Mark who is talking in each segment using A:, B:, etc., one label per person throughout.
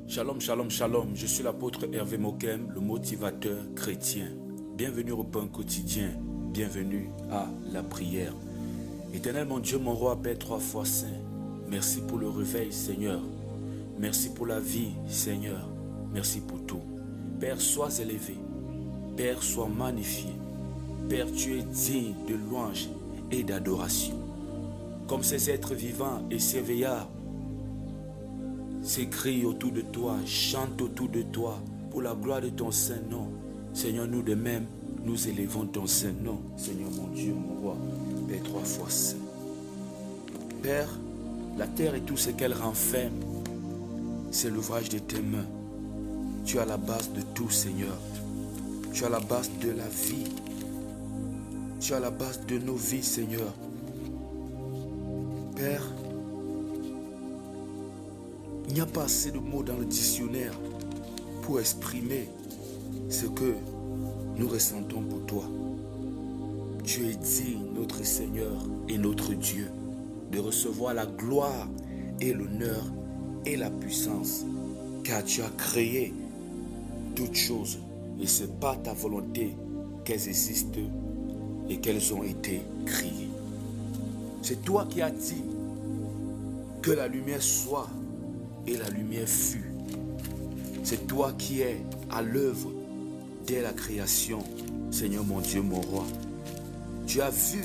A: Shalom, shalom, shalom. Je suis l'apôtre Hervé Mokem, le motivateur chrétien. Bienvenue au pain quotidien. Bienvenue à la prière. Éternel mon Dieu, mon roi, Père trois fois saint. Merci pour le réveil, Seigneur. Merci pour la vie, Seigneur. Merci pour tout. Père, sois élevé. Père, sois magnifié. Père, tu es digne de louange et d'adoration. Comme ces êtres vivants et ces veillards s'écrient autour de toi, chantent autour de toi, pour la gloire de ton saint nom. Seigneur, nous de même, nous élevons ton saint nom. Seigneur mon Dieu, mon roi, Père trois fois saint. Père, la terre et tout ce qu'elle renferme, c'est l'ouvrage de tes mains. Tu as la base de tout, Seigneur. Tu as la base de la vie. Tu as la base de nos vies, Seigneur. Père, il n'y a pas assez de mots dans le dictionnaire pour exprimer ce que nous ressentons pour toi. Tu es digne, notre Seigneur et notre Dieu, de recevoir la gloire et l'honneur et la puissance, car tu as créé toutes choses et c'est par ta volonté qu'elles existent et qu'elles ont été créées. C'est toi qui as dit que la lumière soit et la lumière fut. C'est toi qui es à l'œuvre dès la création, Seigneur mon Dieu, mon roi. Tu as vu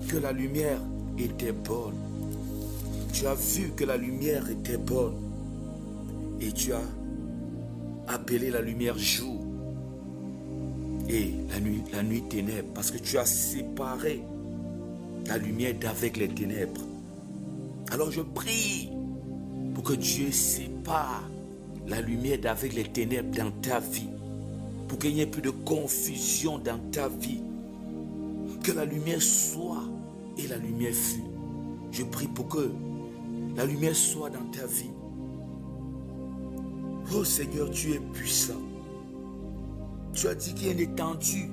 A: que la lumière était bonne. Tu as vu que la lumière était bonne. Et tu as appelé la lumière jour et la nuit ténèbres, parce que tu as séparé la lumière d'avec les ténèbres. Alors je prie pour que Dieu sépare la lumière d'avec les ténèbres dans ta vie, pour qu'il n'y ait plus de confusion dans ta vie, que la lumière soit et la lumière fut. Je prie pour que la lumière soit dans ta vie. Oh Seigneur, tu es puissant. Tu as dit qu'il y a une étendue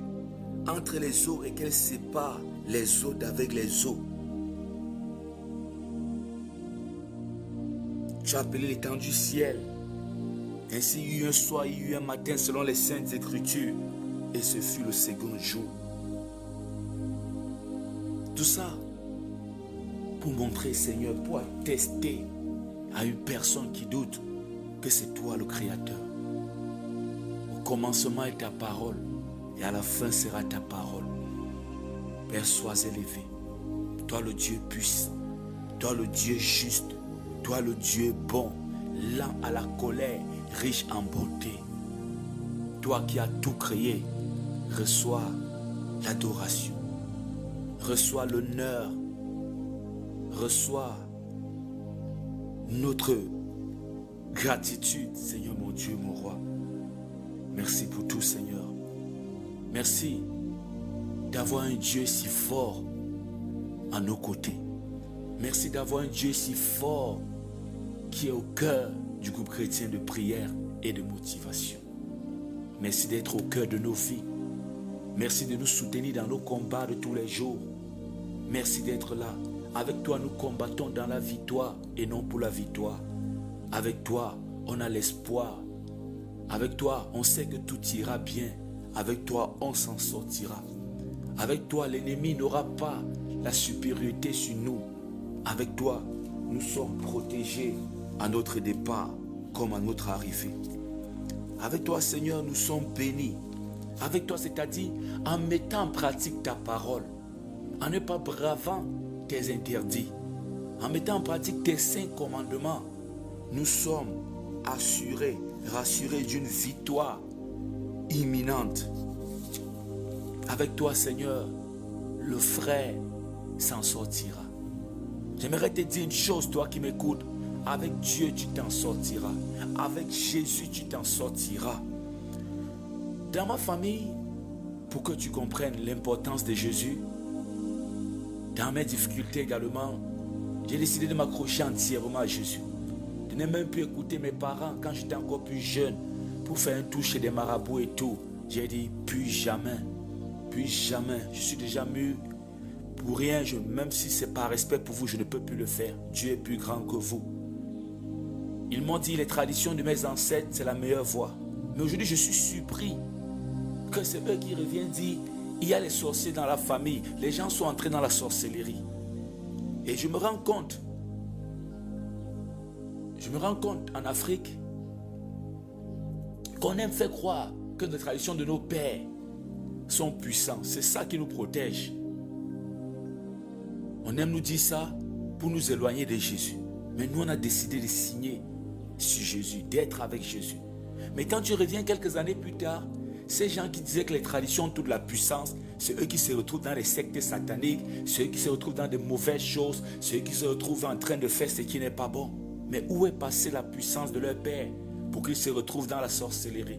A: entre les eaux et qu'elle sépare les eaux d'avec les eaux. Tu as appelé l'étendue ciel. Ainsi il y eut un soir, il y eut un matin selon les saintes écritures. Et ce fut le second jour. Tout ça pour montrer, Seigneur, pour attester à une personne qui doute que c'est toi le Créateur. Au commencement est ta parole et à la fin sera ta parole. Père, sois élevé. Toi le Dieu puissant, toi le Dieu juste, toi le Dieu bon, lent à la colère, riche en bonté. Toi qui as tout créé, reçois l'adoration, reçois l'honneur, reçois notre gratitude, Seigneur mon Dieu, mon roi. Merci pour tout, Seigneur. Merci d'avoir un Dieu si fort à nos côtés. Merci d'avoir un Dieu si fort qui est au cœur du groupe chrétien de prière et de motivation. Merci d'être au cœur de nos vies. Merci de nous soutenir dans nos combats de tous les jours. Merci d'être là. Avec toi, nous combattons dans la victoire et non pour la victoire. Avec toi, on a l'espoir. Avec toi, on sait que tout ira bien. Avec toi, on s'en sortira. Avec toi, l'ennemi n'aura pas la supériorité sur nous. Avec toi, nous sommes protégés à notre départ comme à notre arrivée. Avec toi, Seigneur, nous sommes bénis. Avec toi, c'est-à-dire en mettant en pratique ta parole, en ne pas bravant tes interdits, en mettant en pratique tes saints commandements, nous sommes assurés, rassurés d'une victoire imminente. Avec toi, Seigneur, le frère s'en sortira. J'aimerais te dire une chose, toi qui m'écoutes. Avec Dieu, tu t'en sortiras. Avec Jésus, tu t'en sortiras. Dans ma famille, pour que tu comprennes l'importance de Jésus, dans mes difficultés également, j'ai décidé de m'accrocher entièrement à Jésus. Je n'ai même plus écouté mes parents quand j'étais encore plus jeune pour faire un tour chez des marabouts et tout. J'ai dit, plus jamais, plus jamais. Je suis déjà mûr. Pour rien, même si c'est par respect pour vous, je ne peux plus le faire. Dieu est plus grand que vous. Ils m'ont dit les traditions de mes ancêtres, c'est la meilleure voie. Mais aujourd'hui, je suis surpris que c'est eux qui reviennent dire il y a les sorciers dans la famille. Les gens sont entrés dans la sorcellerie. Et je me rends compte en Afrique qu'on aime faire croire que les traditions de nos pères sont puissantes. C'est ça qui nous protège. On aime nous dire ça pour nous éloigner de Jésus. Mais nous, on a décidé de signer sur Jésus, d'être avec Jésus. Mais quand tu reviens quelques années plus tard, ces gens qui disaient que les traditions ont toute la puissance, c'est eux qui se retrouvent dans les sectes sataniques, c'est eux qui se retrouvent dans de mauvaises choses, c'est eux qui se retrouvent en train de faire ce qui n'est pas bon. Mais où est passée la puissance de leur père pour qu'ils se retrouvent dans la sorcellerie?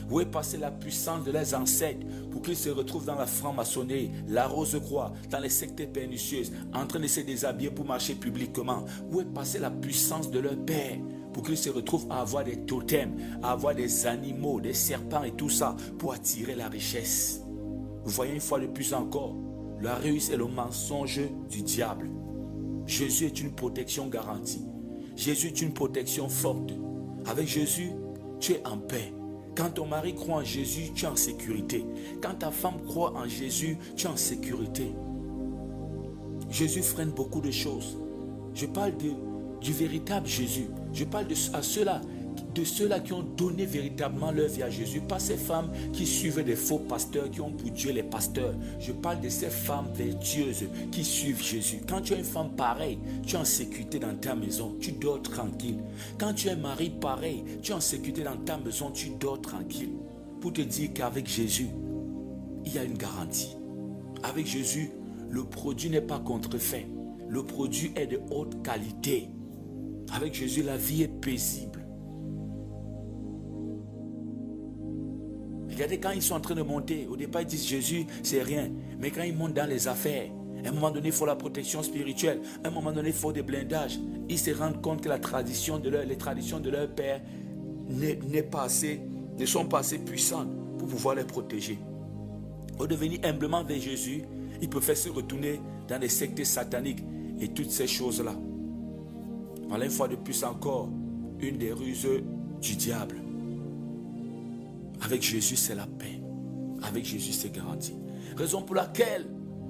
A: Où est passée la puissance de leurs ancêtres pour qu'ils se retrouvent dans la franc-maçonnerie, la rose-croix, dans les sectes pernicieuses, en train de se déshabiller pour marcher publiquement? Où est passée la puissance de leur père pour qu'ils se retrouvent à avoir des totems, à avoir des animaux, des serpents et tout ça pour attirer la richesse? Vous voyez une fois de plus encore, la ruse est le mensonge du diable. Jésus est une protection garantie. Jésus est une protection forte. Avec Jésus, tu es en paix. Quand ton mari croit en Jésus, tu es en sécurité. Quand ta femme croit en Jésus, tu es en sécurité. Jésus freine beaucoup de choses. Je parle du véritable Jésus. Je parle de ceux-là qui ont donné véritablement leur vie à Jésus. Pas ces femmes qui suivent des faux pasteurs, qui ont pour Dieu les pasteurs. Je parle de ces femmes vertueuses qui suivent Jésus. Quand tu es une femme pareille, tu es en sécurité dans ta maison, tu dors tranquille. Quand tu es un mari pareil, tu es en sécurité dans ta maison, tu dors tranquille. Pour te dire qu'avec Jésus, il y a une garantie. Avec Jésus, le produit n'est pas contrefait. Le produit est de haute qualité. Avec Jésus, la vie est paisible. Regardez, quand ils sont en train de monter, au départ ils disent Jésus, c'est rien. Mais quand ils montent dans les affaires, à un moment donné, il faut la protection spirituelle. À un moment donné, il faut des blindages. Ils se rendent compte que les traditions de leur père ne sont pas assez puissantes pour pouvoir les protéger. Au devenir humblement vers Jésus, ils peuvent se retourner dans les sectes sataniques et toutes ces choses-là. Voilà une fois de plus encore, une des ruses du diable. Avec Jésus, c'est la paix. Avec Jésus, c'est garanti. Raison pour laquelle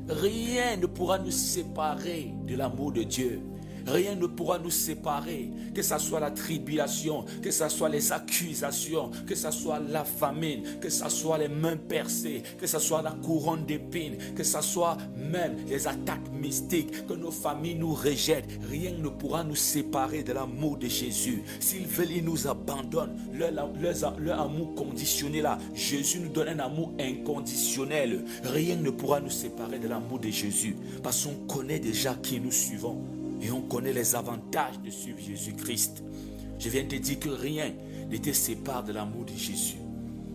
A: rien ne pourra nous séparer de l'amour de Dieu. Rien ne pourra nous séparer, que ce soit la tribulation, que ce soit les accusations, que ce soit la famine, que ce soit les mains percées, que ce soit la couronne d'épines, que ce soit même les attaques mystiques, que nos familles nous rejettent. Rien ne pourra nous séparer de l'amour de Jésus. S'ils veulent, ils nous abandonnent. Leur amour conditionné là, Jésus nous donne un amour inconditionnel. Rien ne pourra nous séparer de l'amour de Jésus, parce qu'on connaît déjà qui nous suivons. Et on connaît les avantages de suivre Jésus-Christ. Je viens de te dire que rien ne te sépare de l'amour de Jésus.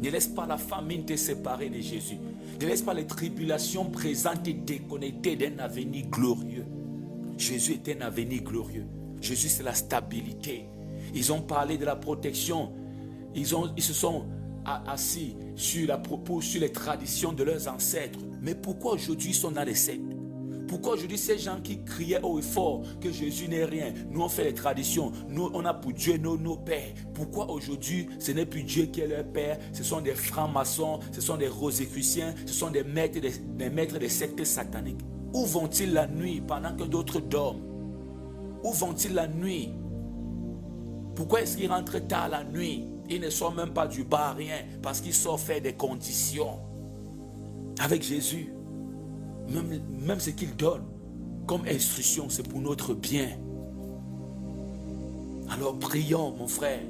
A: Ne laisse pas la famine te séparer de Jésus. Ne laisse pas les tribulations présentes te déconnecter d'un avenir glorieux. Jésus est un avenir glorieux. Jésus, c'est la stabilité. Ils ont parlé de la protection. Ils se sont assis sur les traditions de leurs ancêtres. Mais pourquoi aujourd'hui ils sont dans les sectes? Pourquoi aujourd'hui ces gens qui criaient haut et fort que Jésus n'est rien, nous on fait les traditions, nous on a pour Dieu nos pères. Pourquoi aujourd'hui ce n'est plus Dieu qui est leur père, ce sont des francs-maçons, ce sont des rosicruciens, ce sont des maîtres des sectes sataniques. Où vont-ils la nuit pendant que d'autres dorment? Où vont-ils la nuit? Pourquoi est-ce qu'ils rentrent tard la nuit? Ils ne sortent même pas du bar, rien, parce qu'ils sortent faire des conditions. Avec Jésus, même ce qu'il donne comme instruction, c'est pour notre bien. Alors prions, mon frère.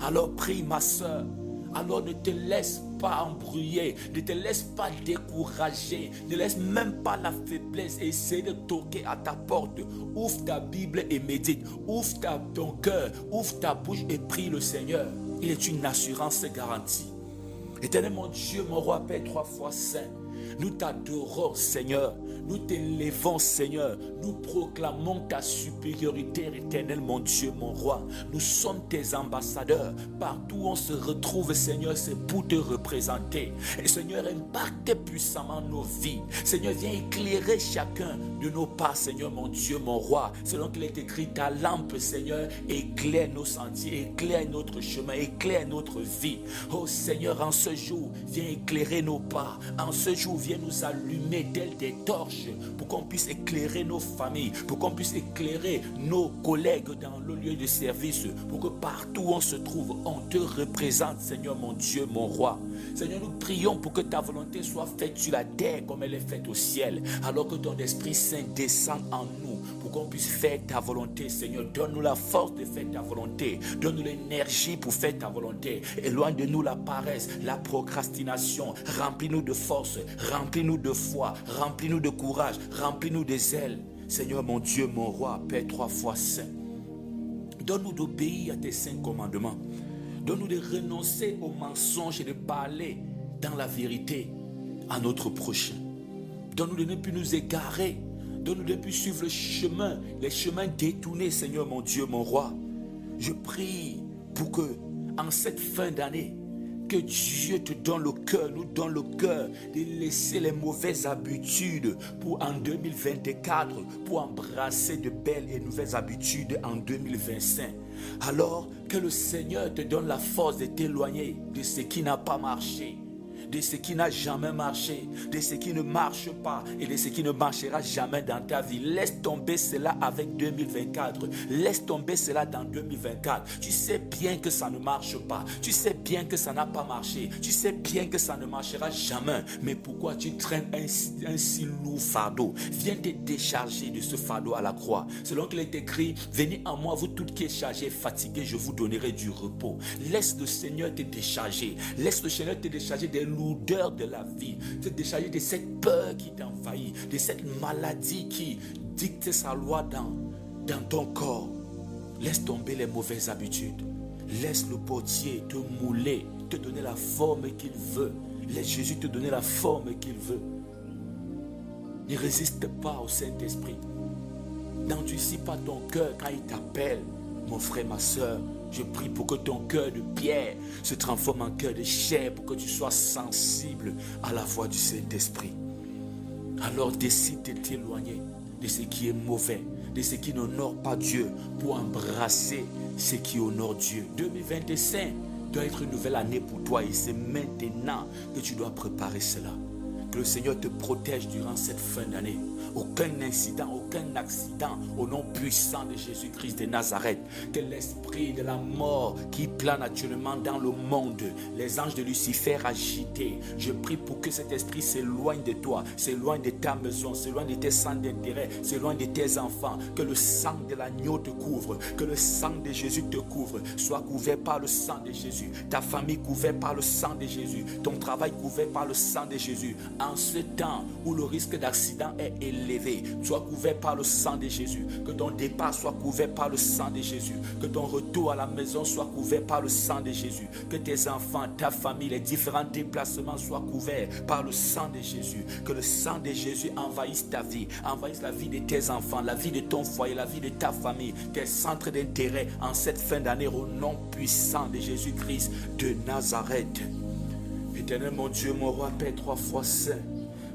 A: Alors prie, ma soeur. Alors ne te laisse pas embrouiller, ne te laisse pas décourager, ne laisse même pas la faiblesse essayer de toquer à ta porte. Ouvre ta Bible et médite. Ouvre ton cœur, ouvre ta bouche et prie le Seigneur. Il est une assurance garantie. Éternel mon Dieu, mon roi, Père, 3 fois saint. Nous t'adorons, Seigneur. Nous t'élevons, Seigneur. Nous proclamons ta supériorité éternelle, mon Dieu, mon roi. Nous sommes tes ambassadeurs. Partout où on se retrouve, Seigneur, c'est pour te représenter. Et Seigneur, impacte puissamment nos vies. Seigneur, viens éclairer chacun de nos pas, Seigneur, mon Dieu, mon roi. Selon qu'il est écrit, ta lampe, Seigneur, éclaire nos sentiers, éclaire notre chemin, éclaire notre vie. Oh Seigneur, en ce jour, viens éclairer nos pas. En ce jour, viens nous allumer telles des torches pour qu'on puisse éclairer nos familles, pour qu'on puisse éclairer nos collègues dans le lieu de service, pour que partout où on se trouve, on te représente, Seigneur, mon Dieu, mon roi. Seigneur, nous prions pour que ta volonté soit faite sur la terre comme elle est faite au ciel, alors que ton Esprit Saint descend en nous pour qu'on puisse faire ta volonté. Seigneur, donne-nous la force de faire ta volonté, donne-nous l'énergie pour faire ta volonté. Éloigne de nous la paresse, la procrastination. Remplis-nous de force, remplis-nous de foi, remplis-nous de courage, remplis-nous de zèle. Seigneur, mon Dieu, mon roi, Père 3 fois saint, donne-nous d'obéir à tes saints commandements. Donne-nous de renoncer aux mensonges et de parler dans la vérité à notre prochain. Donne-nous de ne plus nous égarer. Donne-nous de ne plus suivre les chemins détournés, Seigneur, mon Dieu, mon roi. Je prie pour que, en cette fin d'année, que Dieu te donne le cœur, nous donne le cœur de laisser les mauvaises habitudes pour en 2024, pour embrasser de belles et nouvelles habitudes en 2025. Alors que le Seigneur te donne la force de t'éloigner de ce qui n'a pas marché, de ce qui n'a jamais marché, de ce qui ne marche pas et de ce qui ne marchera jamais dans ta vie. Laisse tomber cela avec 2024. Laisse tomber cela dans 2024. Tu sais bien que ça ne marche pas. Tu sais bien que ça n'a pas marché. Tu sais bien que ça ne marchera jamais. Mais pourquoi tu traînes un si lourd fardeau? Viens te décharger de ce fardeau à la croix. Selon qu'il est écrit, venez à moi, vous toutes qui êtes chargés et fatigués, je vous donnerai du repos. Laisse le Seigneur te décharger. Laisse le Seigneur te décharger des lourdeurs de la vie, te décharger de cette peur qui t'envahit, de cette maladie qui dicte sa loi dans ton corps. Laisse tomber les mauvaises habitudes. Laisse le potier te mouler, te donner la forme qu'il veut. Laisse Jésus te donner la forme qu'il veut. Ne résiste pas au Saint-Esprit. N'endurcis pas ton cœur quand il t'appelle, mon frère, ma soeur. Je prie pour que ton cœur de pierre se transforme en cœur de chair, pour que tu sois sensible à la voix du Saint-Esprit. Alors décide de t'éloigner de ce qui est mauvais, de ce qui n'honore pas Dieu, pour embrasser ce qui honore Dieu. 2025 doit être une nouvelle année pour toi et c'est maintenant que tu dois préparer cela. Que le Seigneur te protège durant cette fin d'année. Aucun incident, aucun accident au nom puissant de Jésus-Christ de Nazareth. Que l'esprit de la mort qui plane actuellement dans le monde, les anges de Lucifer agités, je prie pour que cet esprit s'éloigne de toi, s'éloigne de ta maison, s'éloigne de tes centres d'intérêt, s'éloigne de tes enfants. Que le sang de l'agneau te couvre, que le sang de Jésus te couvre. Sois couvert par le sang de Jésus, ta famille couverte par le sang de Jésus, ton travail couvert par le sang de Jésus. En ce temps où le risque d'accident est élevé, sois couvert par le sang de Jésus. Que ton départ soit couvert par le sang de Jésus. Que ton retour à la maison soit couvert par le sang de Jésus. Que tes enfants, ta famille, les différents déplacements soient couverts par le sang de Jésus. Que le sang de Jésus envahisse ta vie, envahisse la vie de tes enfants, la vie de ton foyer, la vie de ta famille, tes centres d'intérêt en cette fin d'année au nom puissant de Jésus-Christ de Nazareth. Éternel mon Dieu, mon roi, Père 3 fois saint,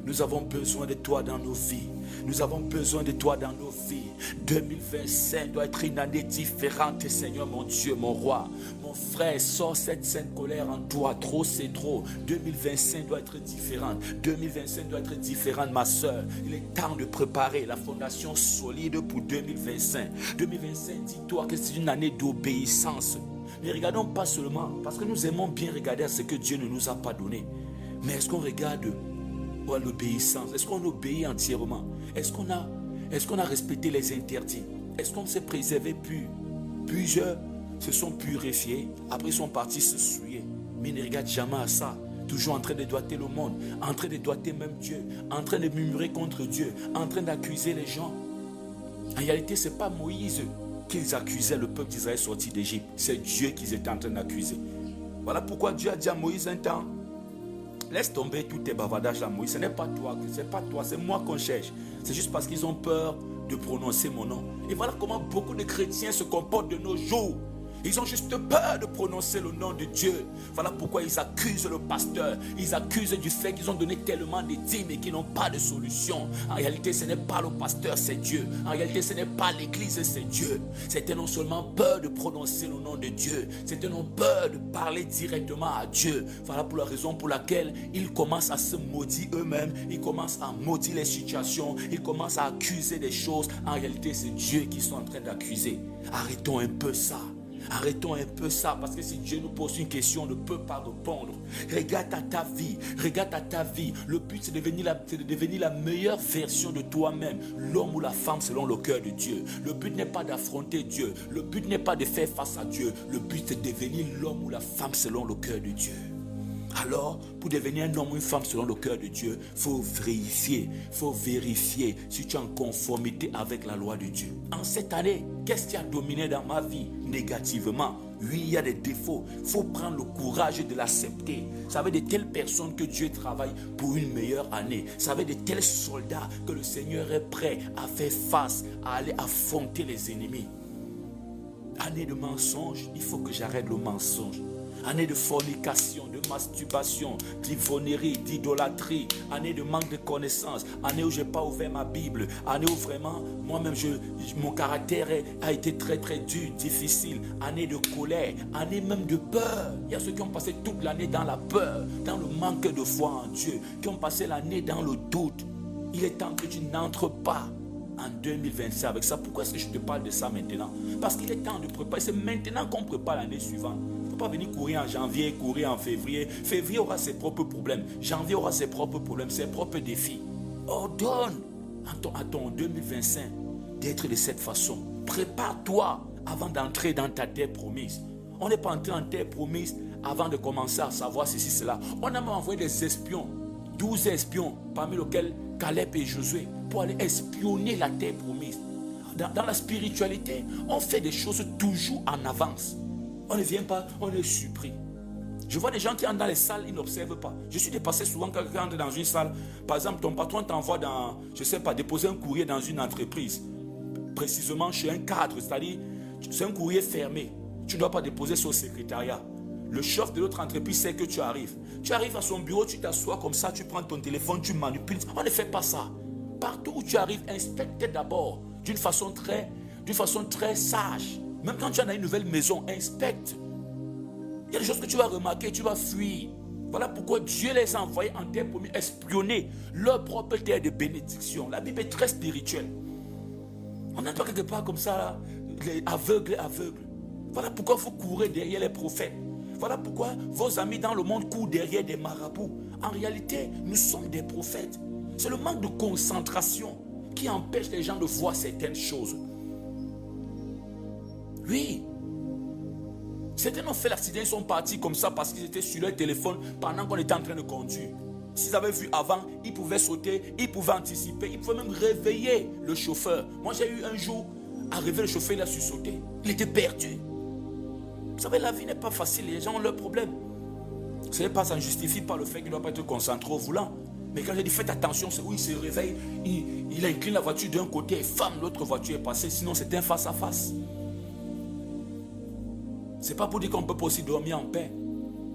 A: nous avons besoin de toi dans nos vies. Nous avons besoin de toi dans nos vies. 2025 doit être une année différente, Seigneur mon Dieu, mon roi. Mon frère, sors cette sainte colère en toi. Trop, c'est trop. 2025 doit être différente. 2025 doit être différente, ma soeur. Il est temps de préparer la fondation solide pour 2025. 2025, dis-toi que c'est une année d'obéissance. Ne regardons pas seulement, parce que nous aimons bien regarder à ce que Dieu ne nous a pas donné. Mais est-ce qu'on regarde l'obéissance? Est-ce qu'on obéit entièrement? Est-ce qu'on a respecté les interdits? Est-ce qu'on s'est préservé pur? Plusieurs se sont purifiés, après ils sont partis se souiller. Mais ne regarde jamais à ça. Toujours en train de doiter le monde, en train de doiter même Dieu, en train de murmurer contre Dieu, en train d'accuser les gens. En réalité, ce n'est pas Moïse qu'ils accusaient le peuple d'Israël sorti d'Égypte. C'est Dieu qu'ils étaient en train d'accuser. Voilà pourquoi Dieu a dit à Moïse un temps, Laisse tomber tous tes bavardages là, Moïse. Ce n'est pas toi, c'est moi qu'on cherche. C'est juste parce qu'ils ont peur de prononcer mon nom. Et voilà comment beaucoup de chrétiens se comportent de nos jours. Ils ont juste peur de prononcer le nom de Dieu. Voilà pourquoi ils accusent le pasteur. Ils accusent du fait qu'ils ont donné tellement de dîmes et qu'ils n'ont pas de solution. En réalité, ce n'est pas le pasteur, c'est Dieu. En réalité, ce n'est pas l'église, c'est Dieu. C'était non seulement peur de prononcer le nom de Dieu, c'était non peur de parler directement à Dieu. Voilà pour la raison pour laquelle ils commencent à se maudire eux-mêmes. Ils commencent à maudire les situations. Ils commencent à accuser des choses. En réalité, c'est Dieu qu'ils sont en train d'accuser. Arrêtons un peu ça. Arrêtons un peu ça, parce que si Dieu nous pose une question, on ne peut pas répondre. Regarde à ta vie, regarde à ta vie. Le but, c'est de devenir la meilleure version de toi-même, l'homme ou la femme selon le cœur de Dieu. Le but n'est pas d'affronter Dieu, le but n'est pas de faire face à Dieu, le but c'est de devenir l'homme ou la femme selon le cœur de Dieu. Alors, pour devenir un homme ou une femme selon le cœur de Dieu, il faut vérifier si tu es en conformité avec la loi de Dieu. En cette année, qu'est-ce qui a dominé dans ma vie négativement? Oui, il y a des défauts. Il faut prendre le courage de l'accepter. Ça veut de telles personnes que Dieu travaille pour une meilleure année. Ça veut de tels soldats que le Seigneur est prêt à faire face, à aller affronter les ennemis. Année de mensonge, il faut que j'arrête le mensonge. Année de fornication, de masturbation, d'ivrognerie, d'idolâtrie, année de manque de connaissances, année où je n'ai pas ouvert ma Bible, année où vraiment moi-même mon caractère a été très très dur, difficile, année de colère, année même de peur. Il y a ceux qui ont passé toute l'année dans la peur, dans le manque de foi en Dieu, qui ont passé l'année dans le doute. Il est temps que tu n'entres pas en 2025 avec ça. Pourquoi est-ce que je te parle de ça maintenant? Parce qu'il est temps de préparer. C'est maintenant qu'on prépare l'année suivante. Il ne faut pas venir courir en janvier, courir en février. Février aura ses propres problèmes. Janvier aura ses propres problèmes, ses propres défis. Ordonne à ton 2025 d'être de cette façon. Prépare-toi avant d'entrer dans ta terre promise. On n'est pas entré en terre promise avant de commencer à savoir ceci, cela. On a même envoyé des espions, 12 espions, parmi lesquels Caleb et Josué, pour aller espionner la terre promise. Dans la spiritualité, on fait des choses toujours en avance. On ne vient pas, on est surpris. Je vois des gens qui entrent dans les salles, ils n'observent pas. Je suis dépassé souvent quand quelqu'un entre dans une salle. Par exemple, ton patron t'envoie déposer un courrier dans une entreprise. Précisément chez un cadre, c'est-à-dire, c'est un courrier fermé. Tu ne dois pas déposer sur le secrétariat. Le chef de l'autre entreprise sait que tu arrives. Tu arrives à son bureau, tu t'assois comme ça, tu prends ton téléphone, tu manipules. On ne fait pas ça. Partout où tu arrives, inspecte d'abord d'une façon très sage. Même quand tu as une nouvelle maison, inspecte. Il y a des choses que tu vas remarquer, tu vas fuir. Voilà pourquoi Dieu les a envoyés en terre promise, espionner leur propre terre de bénédiction. La Bible est très spirituelle. On n'entend pas quelque part comme ça, là, les aveugles. Voilà pourquoi il faut courir derrière les prophètes. Voilà pourquoi vos amis dans le monde courent derrière des marabouts. En réalité, nous sommes des prophètes. C'est le manque de concentration qui empêche les gens de voir certaines choses. Oui. Certains ont fait l'accident, ils sont partis comme ça parce qu'ils étaient sur leur téléphone pendant qu'on était en train de conduire. S'ils avaient vu avant, ils pouvaient sauter, ils pouvaient anticiper, ils pouvaient même réveiller le chauffeur. Moi, j'ai eu un jour à réveiller le chauffeur, il a su sauter. Il était perdu. Vous savez, la vie n'est pas facile, les gens ont leurs problèmes. Ce n'est pas, ça ne justifie pas le fait qu'il ne doit pas être concentré au volant. Mais quand j'ai dit faites attention, c'est où il se réveille, il incline la voiture d'un côté et femme, l'autre voiture est passée, sinon c'est un face-à-face. C'est pas pour dire qu'on peut pas aussi dormir en paix.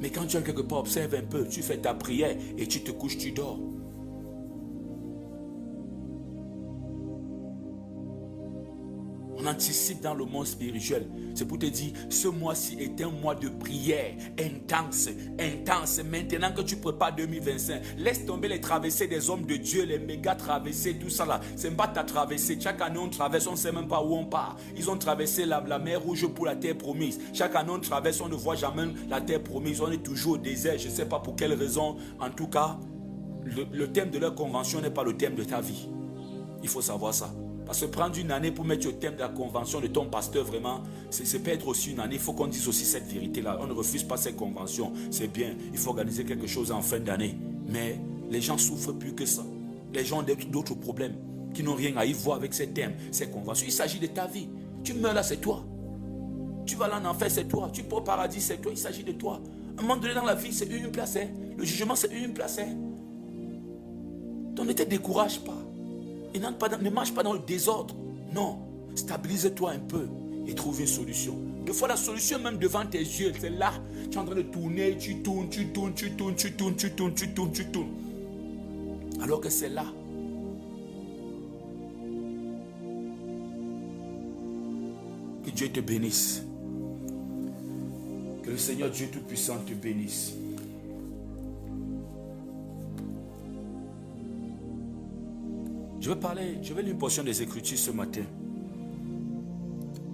A: Mais quand tu es quelque part, observe un peu, tu fais ta prière et tu te couches, tu dors. On anticipe dans le monde spirituel. C'est pour te dire, ce mois-ci est un mois de prière intense. Maintenant que tu prépares 2025, laisse tomber les traversées des hommes de Dieu, les méga traversées, tout ça là. C'est pas ta traversée. Chaque année on traverse, on ne sait même pas où on part. Ils ont traversé la mer Rouge pour la terre promise. Chaque année on traverse, on ne voit jamais la terre promise. On est toujours au désert. Je ne sais pas pour quelle raison. En tout cas, le thème de leur convention n'est pas le thème de ta vie. Il faut savoir ça. Parce que prendre une année pour mettre au thème de la convention de ton pasteur, vraiment, c'est peut être aussi une année. Il faut qu'on dise aussi cette vérité-là. On ne refuse pas ces conventions. C'est bien. Il faut organiser quelque chose en fin d'année. Mais les gens souffrent plus que ça. Les gens ont d'autres problèmes qui n'ont rien à y voir avec ces thèmes, ces conventions. Il s'agit de ta vie. Tu meurs là, c'est toi. Tu vas là en enfer, c'est toi. Tu pars au paradis, c'est toi. Il s'agit de toi. À un moment donné dans la vie, c'est une place. Le jugement, c'est une place. Hein. Donc ne te décourage pas. Et ne marche pas dans le désordre. Non, stabilise-toi un peu et trouve une solution. Des fois, la solution même devant tes yeux, c'est là. Tu es en train de tourner, tu tournes. Alors que c'est là. Que Dieu te bénisse. Que le Seigneur Dieu Tout-Puissant te bénisse. Je vais lire une portion des Écritures ce matin.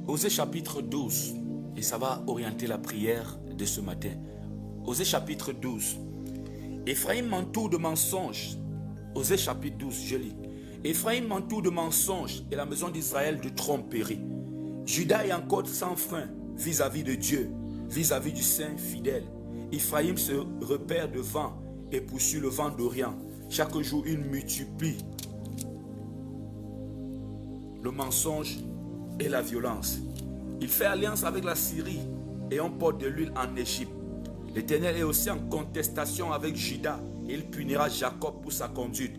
A: Osée chapitre 12, et ça va orienter la prière de ce matin. Osée chapitre 12. Éphraïm m'entoure de mensonges. Osée chapitre 12, je lis. Éphraïm m'entoure de mensonges et la maison d'Israël de tromperie. Juda est encore sans frein vis-à-vis de Dieu, vis-à-vis du Saint fidèle. Éphraïm se repère devant et poursuit le vent d'Orient. Chaque jour, il multiplie le mensonge et la violence. Il fait alliance avec la Syrie et on porte de l'huile en Égypte. L'Éternel est aussi en contestation avec Juda et il punira Jacob pour sa conduite.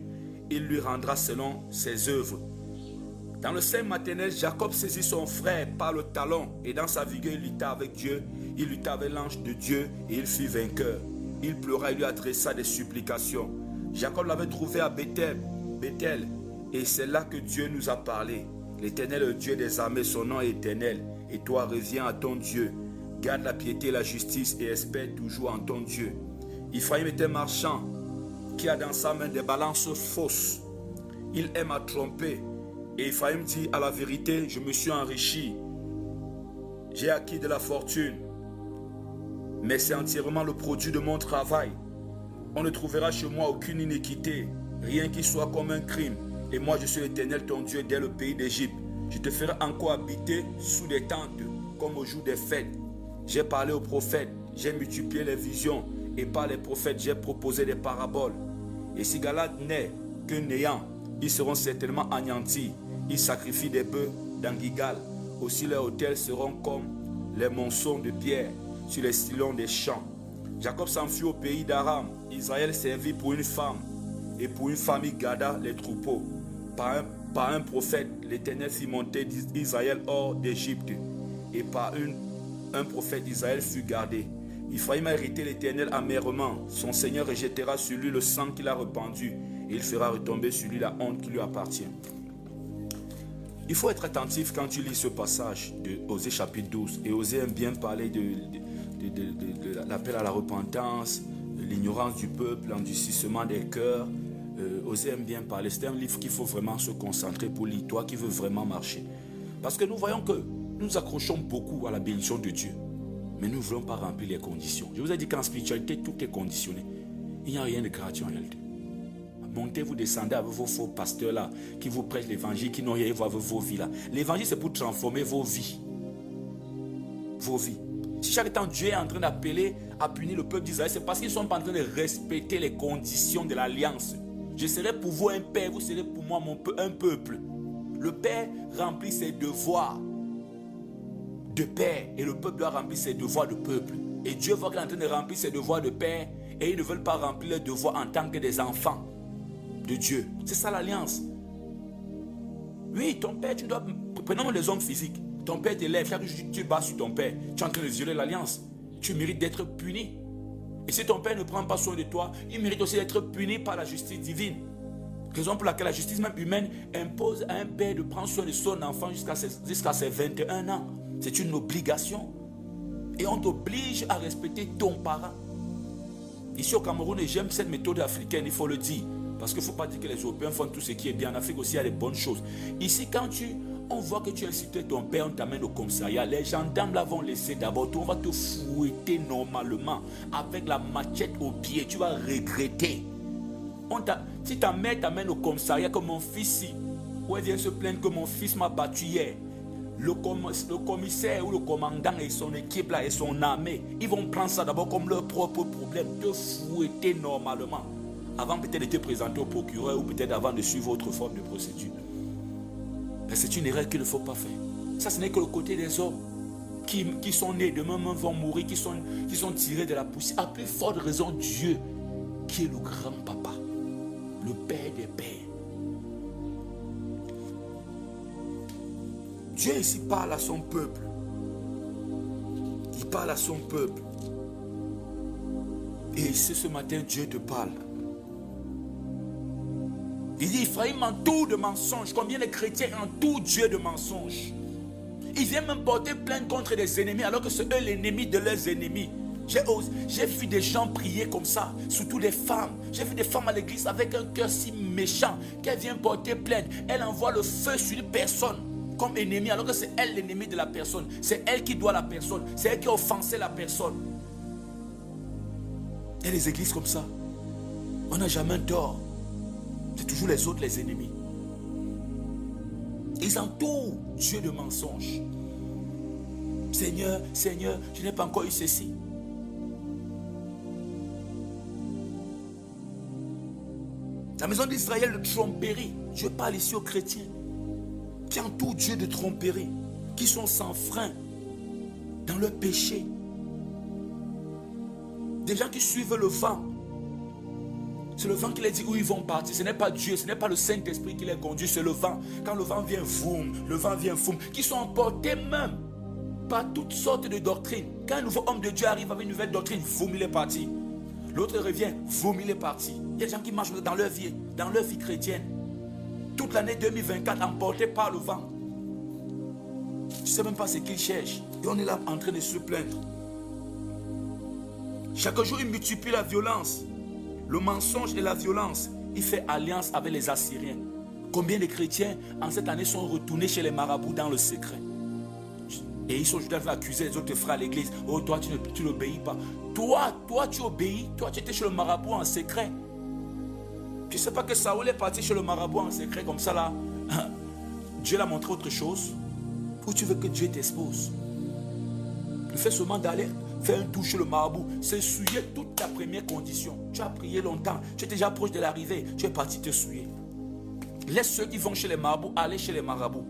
A: Il lui rendra selon ses œuvres. Dans le sein maternel, Jacob saisit son frère par le talon et dans sa vigueur, il lutta avec Dieu. Il lutta avec l'ange de Dieu et il fut vainqueur. Il pleura et lui adressa des supplications. Jacob l'avait trouvé à Bethel, et c'est là que Dieu nous a parlé. L'Éternel est le Dieu des armées, son nom est éternel. Et toi, reviens à ton Dieu. Garde la piété et la justice et espère toujours en ton Dieu. Ephraim est un marchand qui a dans sa main des balances fausses. Il aime à tromper. Et Ephraim dit à la vérité, je me suis enrichi. J'ai acquis de la fortune. Mais c'est entièrement le produit de mon travail. On ne trouvera chez moi aucune iniquité, rien qui soit comme un crime. Et moi, je suis l'Éternel, ton Dieu, dès le pays d'Égypte. Je te ferai encore habiter sous des tentes, comme au jour des fêtes. J'ai parlé aux prophètes, j'ai multiplié les visions, et par les prophètes, j'ai proposé des paraboles. Et si Galade n'est que néant, ils seront certainement anéantis. Ils sacrifient des bœufs dans Gigal. Aussi leurs autels seront comme les monceaux de pierre sur les sillons des champs. Jacob s'enfuit au pays d'Aram. Israël servit pour une femme, et pour une famille garda les troupeaux. Par un prophète, l'Éternel fit monter Israël hors d'Égypte, et par un prophète d'Israël fut gardé. Ephraim a hérité l'Éternel amèrement. Son Seigneur rejettera sur lui le sang qu'il a répandu, et il fera retomber sur lui la honte qui lui appartient. Il faut être attentif quand tu lis ce passage de Osée chapitre 12. Et Osée aime bien parler de l'appel à la repentance, de l'ignorance du peuple, l'endurcissement des cœurs. Osée aime bien parler. C'est un livre qu'il faut vraiment se concentrer pour lire, toi qui veux vraiment marcher. Parce que nous voyons que nous nous accrochons beaucoup à la bénédiction de Dieu, mais nous ne voulons pas remplir les conditions. Je vous ai dit qu'en spiritualité, tout est conditionné. Il n'y a rien de gratuit en réalité. Montez, vous descendez avec vos faux pasteurs là, qui vous prêchent l'évangile, qui n'ont rien à voir avec vos vies là. L'évangile, c'est pour transformer vos vies. Vos vies. Si chaque temps Dieu est en train d'appeler à punir le peuple d'Israël, c'est parce qu'ils ne sont pas en train de respecter les conditions de l'alliance. Je serai pour vous un père, vous serez pour moi un peuple. Le père remplit ses devoirs de père et le peuple doit remplir ses devoirs de peuple. Et Dieu voit qu'il est en train de remplir ses devoirs de père et ils ne veulent pas remplir leurs devoirs en tant que des enfants de Dieu. C'est ça l'alliance. Oui, ton père, tu dois... Prenons les hommes physiques. Ton père t'élève, chaque jour tu bats sur ton père. Tu es en train de violer l'alliance. Tu mérites d'être puni. Et si ton père ne prend pas soin de toi, il mérite aussi d'être puni par la justice divine. Raison pour laquelle la justice même humaine impose à un père de prendre soin de son enfant jusqu'à ses 21 ans. C'est une obligation. Et on t'oblige à respecter ton parent. Ici au Cameroun, et j'aime cette méthode africaine, il faut le dire. Parce qu'il ne faut pas dire que les Européens font tout ce qui est bien. En Afrique aussi, il y a des bonnes choses. Ici, quand on voit que tu as insulté ton père, on t'amène au commissariat. Les gendarmes là vont laisser d'abord. On va te fouetter normalement. Avec la machette au pied. Tu vas regretter. Si ta mère t'amène au commissariat comme mon fils ici, où elle vient se plaindre que mon fils m'a battu hier, le commissaire ou le commandant et son équipe là et son armée, ils vont prendre ça d'abord comme leur propre problème. Te fouetter normalement. Avant peut-être de te présenter au procureur ou peut-être avant de suivre autre forme de procédure. Mais c'est une erreur qu'il ne faut pas faire. Ça, ce n'est que le côté des hommes qui sont nés, demain vont mourir, qui sont tirés de la poussière. À plus forte raison, Dieu qui est le grand papa, le Père des pères. Dieu ici parle à son peuple. Il parle à son peuple. Et c'est ce matin, Dieu te parle. Il dit, Ephraïm entoure de mensonges. Combien de chrétiens entourent Dieu de mensonges? Ils viennent même porter plainte contre des ennemis, alors que c'est eux l'ennemi de leurs ennemis. J'ai vu des gens prier comme ça, surtout des femmes. J'ai vu des femmes à l'église avec un cœur si méchant qu'elles viennent porter plainte. Elle envoie le feu sur une personne comme ennemi, alors que c'est elle l'ennemi de la personne. C'est elle qui doit la personne. C'est elle qui a offensé la personne. Il y a des églises comme ça. On n'a jamais tort. C'est toujours les autres les ennemis. Ils entourent Dieu de mensonges. Seigneur, Seigneur, je n'ai pas encore eu ceci. La maison d'Israël de tromperie. Je parle ici aux chrétiens qui entourent Dieu de tromperie, qui sont sans frein dans leur péché. Des gens qui suivent le vent. C'est le vent qui les dit où ils vont partir. Ce n'est pas Dieu, ce n'est pas le Saint-Esprit qui les conduit, c'est le vent. Quand le vent vient, voum, le vent vient, voum, qui sont emportés même par toutes sortes de doctrines. Quand un nouveau homme de Dieu arrive avec une nouvelle doctrine, voum, il est parti. L'autre revient, voum, il est parti. Il y a des gens qui marchent dans leur vie chrétienne. Toute l'année 2024, emportés par le vent. Tu ne sais même pas ce qu'ils cherchent. Et on est là en train de se plaindre. Chaque jour, il multiplie la violence. Le mensonge et la violence. Il fait alliance avec les Assyriens. Combien de chrétiens en cette année sont retournés chez les marabouts dans le secret? Et ils sont juste à accuser les autres frères à l'église. Oh, toi, tu n'obéis pas. Toi, tu obéis. Toi, tu étais chez le marabout en secret. Tu ne sais pas que Saoul est parti chez le marabout en secret comme ça là. Dieu l'a montré autre chose. Ou tu veux que Dieu t'expose? Le fait seulement d'aller faire un tour chez le marabout, c'est souiller toute ta première condition. Tu as prié longtemps, tu es déjà proche de l'arrivée, tu es parti te souiller. Laisse ceux qui vont chez les marabouts aller chez les marabouts.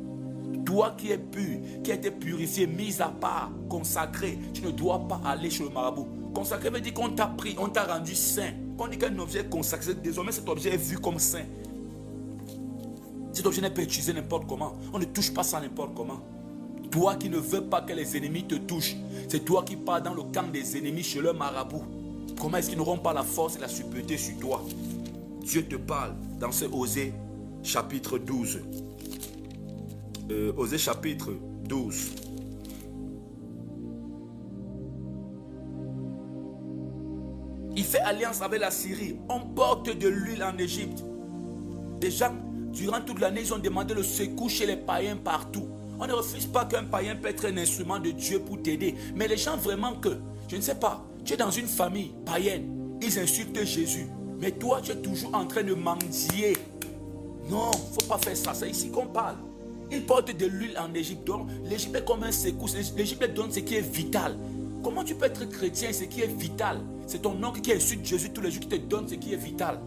A: Toi qui es pur, qui a été purifié, mis à part, consacré, tu ne dois pas aller chez le marabout. Consacré veut dire qu'on t'a pris, on t'a rendu saint. Quand on dit qu'un objet est consacré, désormais cet objet est vu comme saint. Cet objet n'est pas utilisé n'importe comment. On ne touche pas ça n'importe comment. Toi qui ne veux pas que les ennemis te touchent, c'est toi qui pars dans le camp des ennemis chez leur marabout. Comment est-ce qu'ils n'auront pas la force et la supériorité sur toi? Dieu te parle dans ce Osée chapitre 12. Osée chapitre 12. Il fait alliance avec la Syrie. On porte de l'huile en Égypte. Des gens, durant toute l'année, ils ont demandé le secours chez les païens partout. On ne refuse pas qu'un païen peut être un instrument de Dieu pour t'aider. Mais les gens vraiment que, je ne sais pas, tu es dans une famille païenne, ils insultent Jésus. Mais toi, tu es toujours en train de mendier. Non, il ne faut pas faire ça. C'est ici qu'on parle. Ils portent de l'huile en Égypte. Donc, l'Égypte est comme un secours. L'Égypte donne ce qui est vital. Comment tu peux être chrétien, ce qui est vital? C'est ton oncle qui insulte Jésus tous les jours qui te donne ce qui est vital.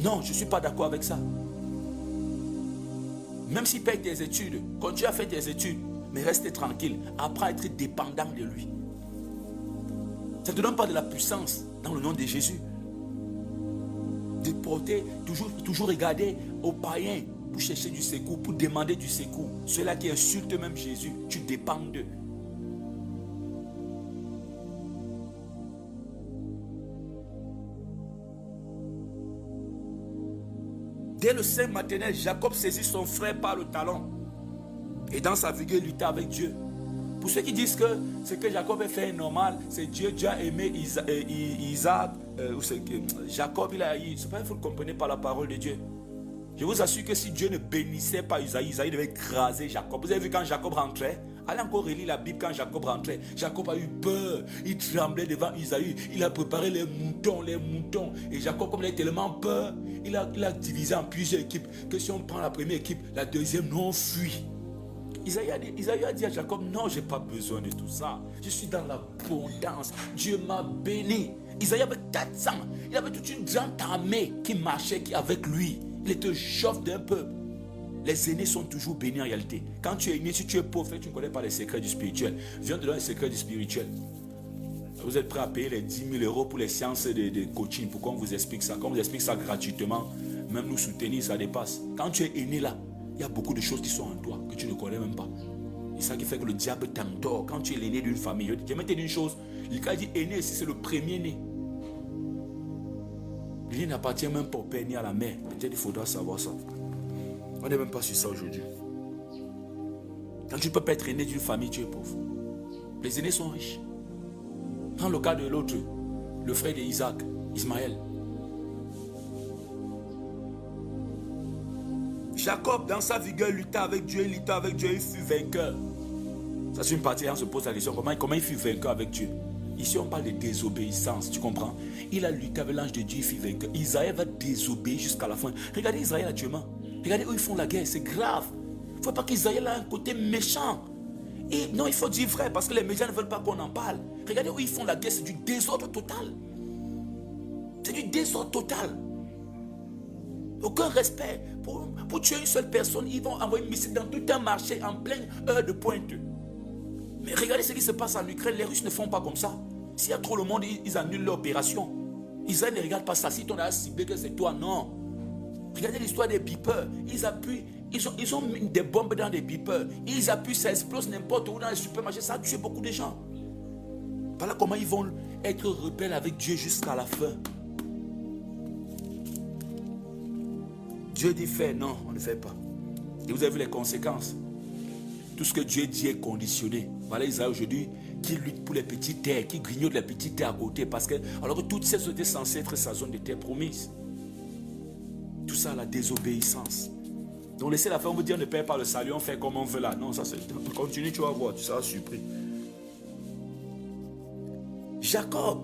A: Non, je ne suis pas d'accord avec ça. Même s'il paye tes études, continue à faire tes études, mais reste tranquille. Apprends à être dépendant de lui. Ça ne te donne pas de la puissance dans le nom de Jésus. De porter, toujours regarder aux païens pour chercher du secours, pour demander du secours. Ceux-là qui insultent même Jésus, tu dépends d'eux. Dès le sein maternel, Jacob saisit son frère par le talon. Et dans sa vigueur, il luttait avec Dieu. Pour ceux qui disent que ce que Jacob a fait est normal, c'est Dieu a aimé Isaac, Jacob, il a eu. C'est pas, vous ne comprenez pas la parole de Dieu. Je vous assure que si Dieu ne bénissait pas Isaïe, Isaïe devait écraser Jacob. Vous avez vu quand Jacob rentrait? Allez encore relire la Bible quand Jacob rentrait. Jacob a eu peur. Il tremblait devant Isaïe. Il a préparé les moutons. Et Jacob, comme il a tellement peur, il a divisé en plusieurs équipes. Que si on prend la première équipe, la deuxième, non, on fuit. Isaïe a dit à Jacob, non, je n'ai pas besoin de tout ça. Je suis dans l'abondance. Dieu m'a béni. Isaïe avait 400. Il avait toute une grande armée qui marchait avec lui. Il était chef d'un peuple. Les aînés sont toujours bénis en réalité. Quand tu es aîné, si tu es pauvre, tu ne connais pas les secrets du spirituel. Viens te donner les secrets du spirituel. Vous êtes prêt à payer les 10 000 euros pour les séances de coaching, pour qu'on vous explique ça. Quand on vous explique ça gratuitement, même nous soutenir, ça dépasse. Quand tu es né là, il y a beaucoup de choses qui sont en toi que tu ne connais même pas. C'est ça qui fait que le diable t'endort. Quand tu es l'aîné d'une famille, je vais te dire une chose. Il a dit aîné, si c'est le premier né. L'aîné n'appartient même pas au père ni à la mère. Peut-être il faudra savoir ça. On n'est même pas sur ça aujourd'hui. Quand tu ne peux pas être aîné d'une famille, tu es pauvre. Les aînés sont riches. Prends le cas de l'autre, le frère d'Isaac, Ismaël. Jacob, dans sa vigueur, lutta avec Dieu, il fut vainqueur. Ça, c'est une partie, on se pose la question, comment il fut vainqueur avec Dieu? Ici, on parle de désobéissance, tu comprends? Il a lutté avec l'ange de Dieu, il fut vainqueur. Israël va désobéir jusqu'à la fin. Regardez Israël actuellement. Regardez où ils font la guerre, c'est grave. Il ne faut pas qu'Israël ait un côté méchant. Et non, il faut dire vrai, parce que les médias ne veulent pas qu'on en parle. Regardez où ils font la guerre, c'est du désordre total. C'est du désordre total. Aucun respect. Pour tuer une seule personne, ils vont envoyer un missile dans tout un marché en pleine heure de pointe. Mais regardez ce qui se passe en Ukraine. Les Russes ne font pas comme ça. S'il y a trop le monde, ils annulent l'opération. Israël ne regarde pas ça. Si ton a ciblé que c'est toi, non. Regardez l'histoire des beepers. Ils appuient. Ils ont mis des bombes dans des beepers. Ils appuient, ça explose n'importe où dans les supermarchés. Ça a tué beaucoup de gens. Voilà comment ils vont être rebelles avec Dieu jusqu'à la fin. Dieu dit fait, non, on ne fait pas. Et vous avez vu les conséquences. Tout ce que Dieu dit est conditionné. Voilà Israël aujourd'hui qui lutte pour les petites terres, qui grignote les petites terres à côté. Parce que, alors que toutes ces zones étaient censées être sa zone de terre promise. Tout ça, la désobéissance. Donc laissez la fin, on vous dit on ne paye pas le salut, on fait comme on veut là. Non, ça c'est... Continue, tu vas voir, tu seras surpris. Jacob.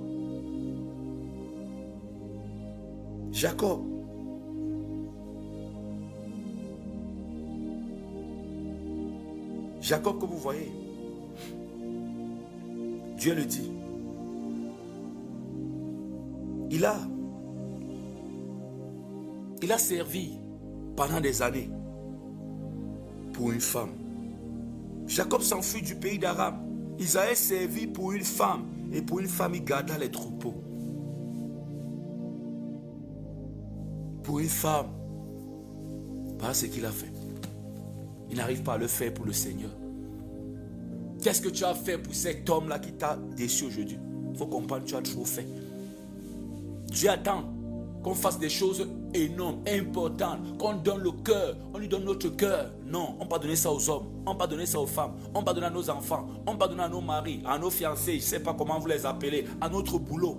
A: Jacob que vous voyez, Dieu le dit, il a servi pendant des années pour une femme. Jacob s'enfuit du pays d'Aram. Isaïe servit pour une femme et pour une femme il garda les troupeaux. Pour une femme, voilà ce qu'il a fait. Il n'arrive pas à le faire pour le Seigneur. Qu'est-ce que tu as fait pour cet homme-là qui t'a déçu aujourd'hui? Il faut comprendre que tu as trop fait. Dieu attend qu'on fasse des choses énormes, importantes, qu'on donne le cœur, on lui donne notre cœur. Non, on ne peut pas donner ça aux hommes, on ne peut pas donner ça aux femmes, on ne peut pas donner à nos enfants, on ne peut pas donner à nos maris, à nos fiancés, je ne sais pas comment vous les appelez, à notre boulot.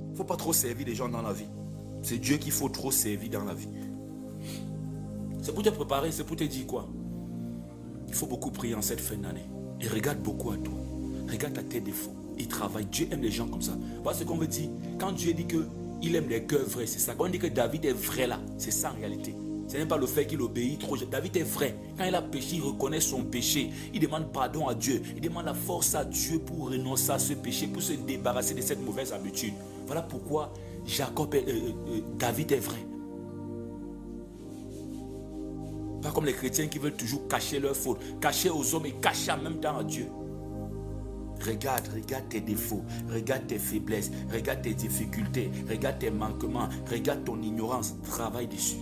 A: Il ne faut pas trop servir les gens dans la vie. C'est Dieu qu'il faut trop servir dans la vie. C'est pour te préparer, c'est pour te dire quoi? Il faut beaucoup prier en cette fin d'année. Et regarde beaucoup à toi. Regarde à tes défauts. Il travaille. Dieu aime les gens comme ça. Voilà ce qu'on veut dire. Quand Dieu dit qu'il aime les cœurs vrais, c'est ça. Quand on dit que David est vrai là, c'est ça en réalité. Ce n'est pas le fait qu'il obéit trop. David est vrai. Quand il a péché, il reconnaît son péché. Il demande pardon à Dieu. Il demande la force à Dieu pour renoncer à ce péché, pour se débarrasser de cette mauvaise habitude. Voilà pourquoi David est vrai. Pas comme les chrétiens qui veulent toujours cacher leurs fautes, cacher aux hommes et cacher en même temps à Dieu. Regarde tes défauts, regarde tes faiblesses, regarde tes difficultés, regarde tes manquements, regarde ton ignorance, travaille dessus.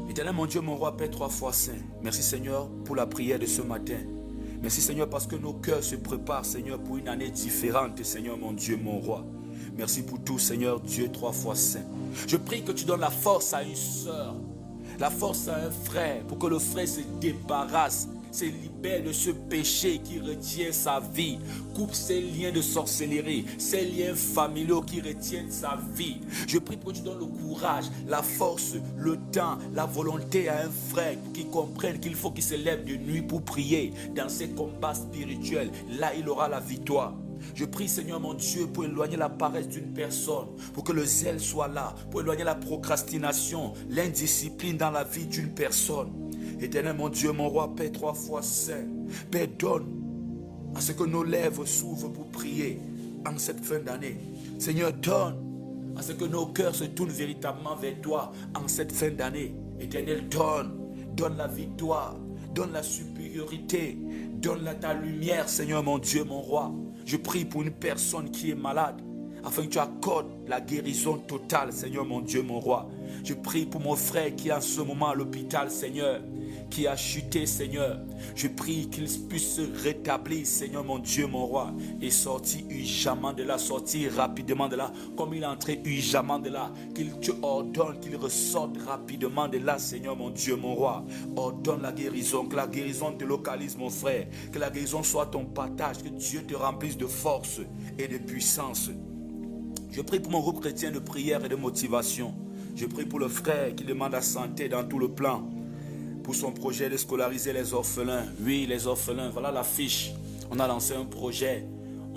A: Éternel mon Dieu, mon roi, Père 3 fois saint, merci Seigneur pour la prière de ce matin. Merci Seigneur parce que nos cœurs se préparent Seigneur pour une année différente Seigneur mon Dieu, mon roi. Merci pour tout Seigneur Dieu 3 fois saint. Je prie que tu donnes la force à une soeur, la force à un frère pour que le frère se débarrasse, se libère de ce péché qui retient sa vie, coupe ses liens de sorcellerie, ses liens familiaux qui retiennent sa vie. Je prie pour que tu donnes le courage, la force, le temps, la volonté à un frère pour qu'il comprenne qu'il faut qu'il se lève de nuit pour prier dans ses combats spirituels. Là, il aura la victoire. Je prie Seigneur mon Dieu pour éloigner la paresse d'une personne, pour que le zèle soit là, pour éloigner la procrastination, l'indiscipline dans la vie d'une personne. Éternel mon Dieu, mon roi, Père 3 fois saint, Père donne à ce que nos lèvres s'ouvrent pour prier en cette fin d'année. Seigneur, donne à ce que nos cœurs se tournent véritablement vers toi en cette fin d'année. Éternel, donne la victoire, donne la supériorité, donne ta lumière, Seigneur mon Dieu, mon roi. Je prie pour une personne qui est malade, afin que tu accordes la guérison totale, Seigneur mon Dieu, mon roi. Je prie pour mon frère qui est en ce moment à l'hôpital, Seigneur, qui a chuté, Seigneur. Je prie qu'il puisse se rétablir, Seigneur mon Dieu, mon roi, et sortir urgemment de là, sortir rapidement de là, comme il est entré urgemment de là, qu'il te ordonne qu'il ressorte rapidement de là, Seigneur mon Dieu, mon roi. Ordonne la guérison, que la guérison te localise, mon frère, que la guérison soit ton partage, que Dieu te remplisse de force et de puissance. Je prie pour mon groupe chrétien de prière et de motivation. Je prie pour le frère qui demande la santé dans tout le plan. Pour son projet de scolariser les orphelins. Oui, les orphelins, voilà l'affiche. On a lancé un projet.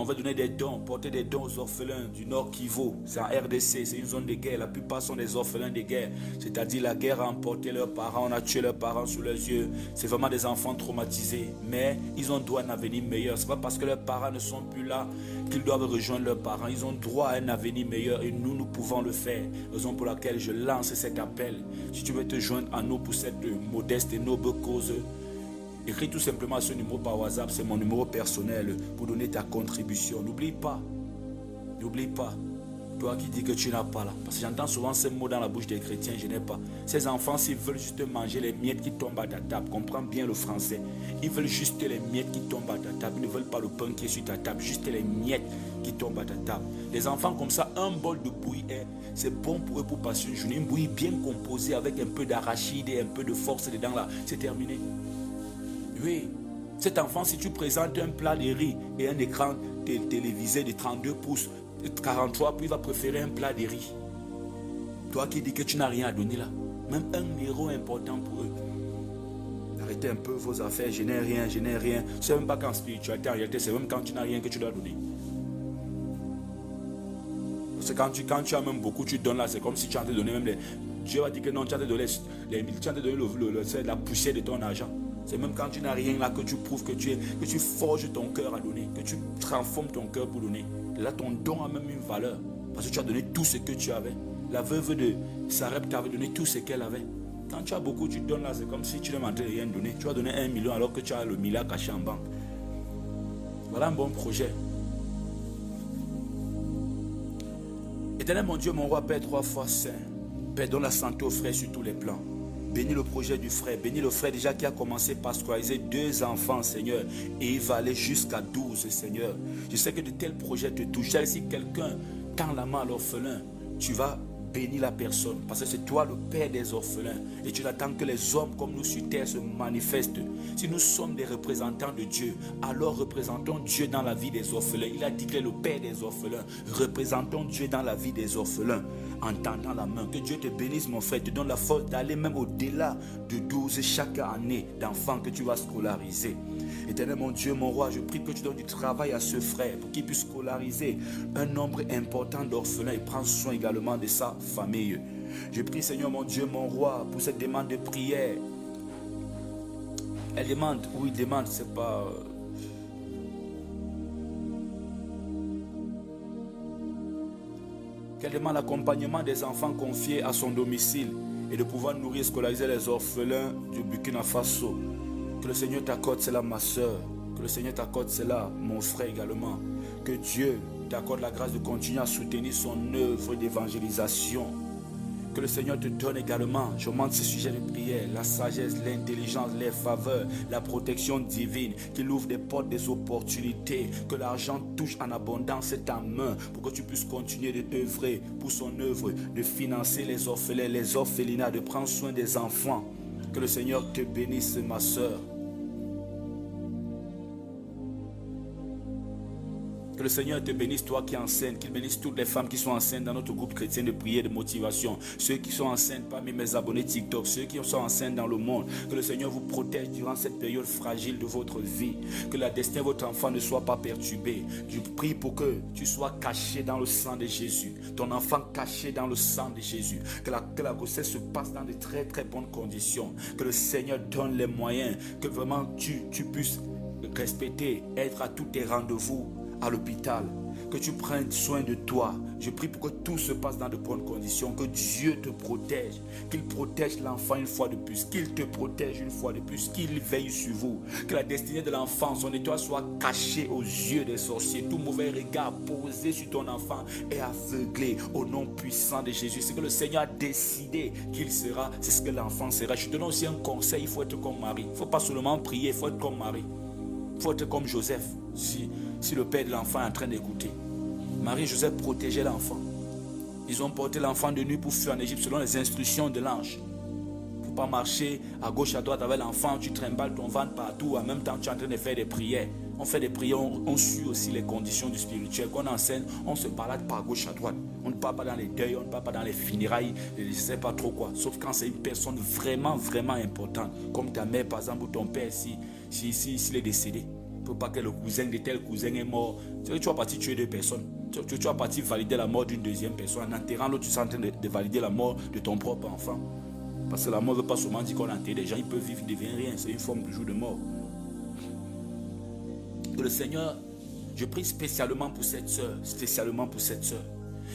A: On va donner des dons, porter des dons aux orphelins du Nord Kivu. C'est en RDC, c'est une zone de guerre. La plupart sont des orphelins de guerre. C'est-à-dire la guerre a emporté leurs parents, on a tué leurs parents sous leurs yeux. C'est vraiment des enfants traumatisés. Mais ils ont droit à un avenir meilleur. Ce n'est pas parce que leurs parents ne sont plus là qu'ils doivent rejoindre leurs parents. Ils ont droit à un avenir meilleur et nous pouvons le faire. Raison pour laquelle je lance cet appel. Si tu veux te joindre à nous pour cette modeste et noble cause, écris tout simplement ce numéro par WhatsApp, c'est mon numéro personnel pour donner ta contribution. N'oublie pas, toi qui dis que tu n'as pas là, parce que j'entends souvent ces mots dans la bouche des chrétiens, je n'ai pas. Ces enfants, s'ils veulent juste manger les miettes qui tombent à ta table, comprends bien le français, ils veulent juste les miettes qui tombent à ta table, ils ne veulent pas le pain qui est sur ta table, juste les miettes qui tombent à ta table. Les enfants comme ça, un bol de bouillie, c'est bon pour eux pour passer une journée, une bouillie bien composée avec un peu d'arachide et un peu de force dedans là, c'est terminé. Oui, cet enfant, si tu présentes un plat de riz et un écran télévisé de 32 pouces, de 43 pouces, il va préférer un plat de riz. Toi qui dis que tu n'as rien à donner là, même 1 euro important pour eux. Arrêtez un peu vos affaires, je n'ai rien. C'est même pas qu'en spiritualité, en réalité, c'est même quand tu n'as rien que tu dois donner. Parce que quand tu as même beaucoup, tu donnes là, c'est comme si tu as donné même les... Dieu va dire que non, tu as donné la poussière de ton argent. C'est même quand tu n'as rien là que tu prouves que tu forges ton cœur à donner, que tu transformes ton cœur pour donner. Et là, ton don a même une valeur. Parce que tu as donné tout ce que tu avais. La veuve de Sarep t'avait donné tout ce qu'elle avait. Quand tu as beaucoup, tu donnes là, c'est comme si tu n'es en train de rien donner. Tu vas donner 1 million alors que tu as le milliard caché en banque. Voilà un bon projet. Éternel mon Dieu, mon roi, Père 3 fois saint. Père, donne la santé aux frères sur tous les plans. Bénis le projet du frère. Bénis le frère déjà qui a commencé par scolariser 2 enfants, Seigneur. Et il va aller jusqu'à 12, Seigneur. Je sais que de tels projets te touchent. Si quelqu'un tend la main à l'orphelin, tu vas bénir la personne. Parce que c'est toi le Père des orphelins. Et tu attends que les hommes comme nous sur terre se manifestent. Si nous sommes des représentants de Dieu, alors représentons Dieu dans la vie des orphelins. Il a dit que le Père des orphelins. Représentons Dieu dans la vie des orphelins. En tendant la main, que Dieu te bénisse mon frère, te donne la force d'aller même au-delà de 12 chaque année d'enfants que tu vas scolariser. Éternel mon Dieu, mon roi, je prie que tu donnes du travail à ce frère pour qu'il puisse scolariser un nombre important d'orphelins et prendre soin également de sa famille. Je prie Seigneur mon Dieu, mon roi, pour cette demande de prière. Elle demande, oui, demande, c'est pas... Qu'elle demande l'accompagnement des enfants confiés à son domicile et de pouvoir nourrir et scolariser les orphelins du Burkina Faso. Que le Seigneur t'accorde cela, ma soeur. Que le Seigneur t'accorde cela, mon frère également. Que Dieu t'accorde la grâce de continuer à soutenir son œuvre d'évangélisation. Que le Seigneur te donne également, je demande ce sujet de prière, la sagesse, l'intelligence, les faveurs, la protection divine, qu'il ouvre des portes, des opportunités, que l'argent touche en abondance ta main pour que tu puisses continuer d'œuvrer pour son œuvre, de financer les orphelins, les orphelinats, de prendre soin des enfants. Que le Seigneur te bénisse, ma soeur. Que le Seigneur te bénisse, toi qui enseignes, qu'il bénisse toutes les femmes qui sont enceintes dans notre groupe chrétien de prière et de motivation, ceux qui sont enceintes parmi mes abonnés TikTok, ceux qui sont enceintes dans le monde. Que le Seigneur vous protège durant cette période fragile de votre vie. Que la destinée de votre enfant ne soit pas perturbée. Je prie pour que tu sois caché dans le sang de Jésus. Ton enfant caché dans le sang de Jésus. Que la grossesse se passe dans de très très bonnes conditions. Que le Seigneur donne les moyens. Que vraiment tu puisses respecter, être à tous tes rendez-vous à l'hôpital. que tu prennes soin de toi. Je prie pour que tout se passe dans de bonnes conditions, que Dieu te protège, qu'il protège l'enfant une fois de plus, qu'il te protège une fois de plus, qu'il veille sur vous, que la destinée de l'enfant, son étoile soit cachée aux yeux des sorciers. Tout mauvais regard posé sur ton enfant est aveuglé au nom puissant de Jésus. C'est que le Seigneur a décidé qu'il sera, c'est ce que l'enfant sera. Je te donne aussi un conseil, il faut être comme Marie. Il ne faut pas seulement prier, il faut être comme Marie. Il faut être comme Joseph, si le père de l'enfant est en train d'écouter. Marie et Joseph protégeaient l'enfant. Ils ont porté l'enfant de nuit pour fuir en Égypte selon les instructions de l'ange. Il ne faut pas marcher à gauche, à droite avec l'enfant, tu trimbales ton ventre partout, en même temps tu es en train de faire des prières. On fait des prières, on suit aussi les conditions du spirituel. Quand on enseigne, on ne se balade pas à gauche, à droite. On ne parle pas dans les deuils, on ne parle pas dans les funérailles, je ne sais pas trop quoi. Sauf quand c'est une personne vraiment, vraiment importante. Comme ta mère, par exemple, ou ton père, s'il est décédé. Il ne faut pas que le cousin de tel cousin est mort. Tu vas partir tuer deux personnes. Tu vas partir valider la mort d'une deuxième personne. En enterrant l'autre, tu es en train de valider la mort de ton propre enfant. Parce que la mort ne veut pas seulement dire qu'on enterre des gens. Ils peuvent vivre, ils ne deviennent rien. C'est une forme de jour de mort. Que le Seigneur, je prie spécialement pour cette soeur. Spécialement pour cette soeur.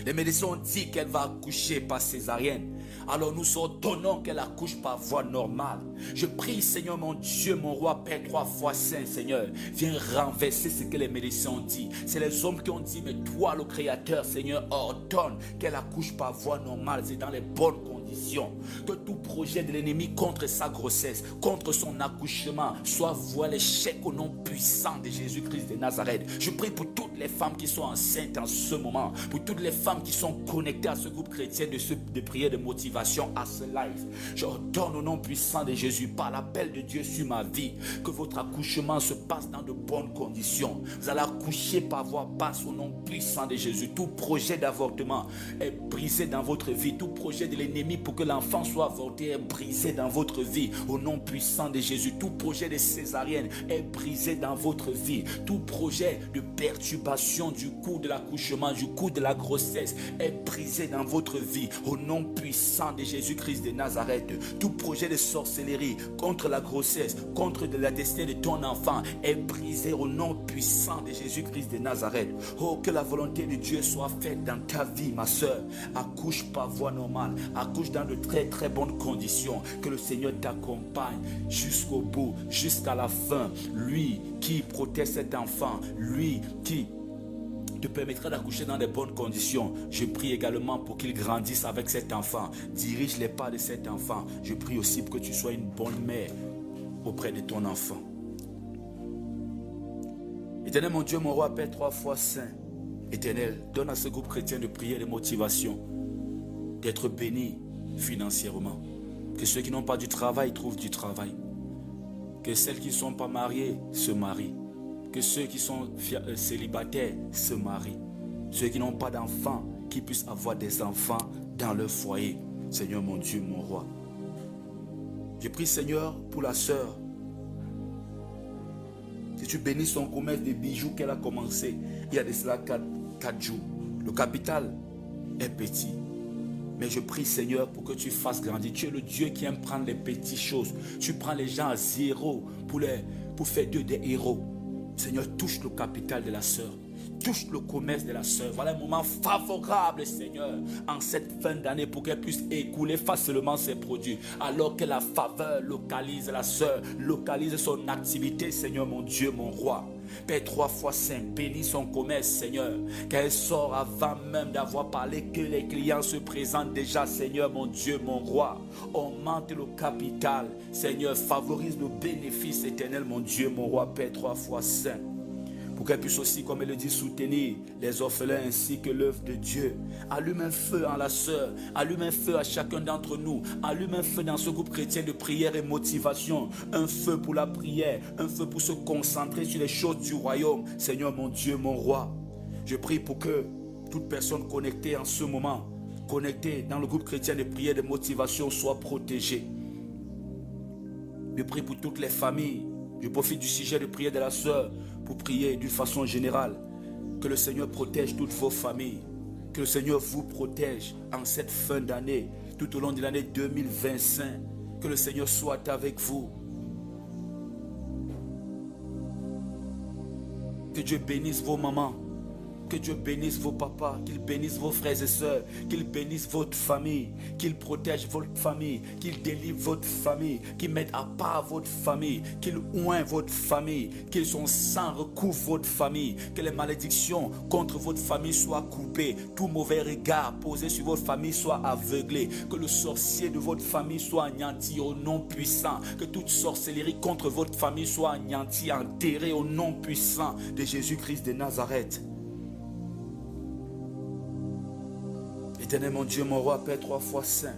A: Les médecins ont dit qu'elle va accoucher par césarienne. Alors nous ordonnons qu'elle accouche par voie normale. Je prie, Seigneur mon Dieu, mon roi, Père 3 fois Saint, Seigneur. Viens renverser ce que les médecins ont dit. C'est les hommes qui ont dit, mais toi, le Créateur, Seigneur, ordonne qu'elle accouche par voie normale. C'est dans les bonnes conditions. Que tout projet de l'ennemi contre sa grossesse, contre son accouchement, soit voué à l'échec au nom puissant de Jésus-Christ de Nazareth. Je prie pour toutes les femmes qui sont enceintes en ce moment, pour toutes les femmes qui sont connectées à ce groupe chrétien de prière de motivation, à ce live. J'ordonne au nom puissant de Jésus, par l'appel de Dieu sur ma vie, que votre accouchement se passe dans de bonnes conditions. Vous allez accoucher par voie basse au nom puissant de Jésus. Tout projet d'avortement est brisé dans votre vie. Tout projet de l'ennemi pour que l'enfant soit avorté est brisé dans votre vie au nom puissant de Jésus. Tout projet de césarienne est brisé dans votre vie. Tout projet de perturbation du cours de l'accouchement, du cours de la grossesse est brisé dans votre vie au nom puissant de Jésus-Christ de Nazareth. Tout projet de sorcellerie contre la grossesse, contre la destinée de ton enfant est brisé au nom puissant de Jésus-Christ de Nazareth. Oh, que la volonté de Dieu soit faite dans ta vie, ma soeur. Accouche par voie normale, accouche dans de très très bonnes conditions. Que le Seigneur t'accompagne jusqu'au bout, jusqu'à la fin. Lui qui protège cet enfant, lui qui te permettra d'accoucher dans de bonnes conditions. Je prie également pour qu'il grandisse avec cet enfant. Dirige les pas de cet enfant. Je prie aussi pour que tu sois une bonne mère auprès de ton enfant. Éternel mon Dieu, mon roi, Père 3 fois Saint. Éternel, donne à ce groupe chrétien de prière et de motivation d'être bénis financièrement. Que ceux qui n'ont pas du travail trouvent du travail. Que celles qui ne sont pas mariées se marient. Que ceux qui sont célibataires se marient. Ceux qui n'ont pas d'enfants, qui puissent avoir des enfants dans leur foyer. Seigneur mon Dieu, mon roi. Je prie Seigneur pour la sœur. Que tu bénisses son commerce de bijoux qu'elle a commencé il y a de cela 4 jours. Le capital est petit. Mais je prie Seigneur pour que tu fasses grandir. Tu es le Dieu qui aime prendre les petites choses. Tu prends les gens à zéro pour faire d'eux des héros. Seigneur, touche le capital de la sœur. Touche le commerce de la sœur. Voilà un moment favorable, Seigneur, en cette fin d'année pour qu'elle puisse écouler facilement ses produits. Alors que la faveur localise la sœur, localise son activité, Seigneur, mon Dieu, mon roi. Père 3 fois Saint, bénis son commerce, Seigneur. Qu'elle sort avant même d'avoir parlé, que les clients se présentent déjà, Seigneur, mon Dieu, mon roi. Augmente le capital, Seigneur, favorise le bénéfice éternel, mon Dieu, mon roi, Père 3 fois Saint. Pour qu'elle puisse aussi, comme elle le dit, soutenir les orphelins ainsi que l'œuvre de Dieu. Allume un feu en la sœur, allume un feu à chacun d'entre nous, allume un feu dans ce groupe chrétien de prière et motivation, un feu pour la prière, un feu pour se concentrer sur les choses du royaume. Seigneur mon Dieu, mon roi, je prie pour que toute personne connectée en ce moment, connectée dans le groupe chrétien de prière et de motivation soit protégée. Je prie pour toutes les familles. Je profite du sujet de prière de la sœur pour prier d'une façon générale. Que le Seigneur protège toutes vos familles. Que le Seigneur vous protège en cette fin d'année, tout au long de l'année 2025. Que le Seigneur soit avec vous. Que Dieu bénisse vos mamans. Que Dieu bénisse vos papas, qu'il bénisse vos frères et sœurs, qu'il bénisse votre famille, qu'il protège votre famille, qu'il délivre votre famille, qu'il mette à part votre famille, qu'il oint votre famille, que son sang recouvre votre famille, que les malédictions contre votre famille soient coupées, tout mauvais regard posé sur votre famille soit aveuglé, que le sorcier de votre famille soit anéanti au nom puissant, que toute sorcellerie contre votre famille soit anéantie, enterrée au nom puissant de Jésus-Christ de Nazareth. Éternel mon Dieu, mon roi, Père 3 fois saint,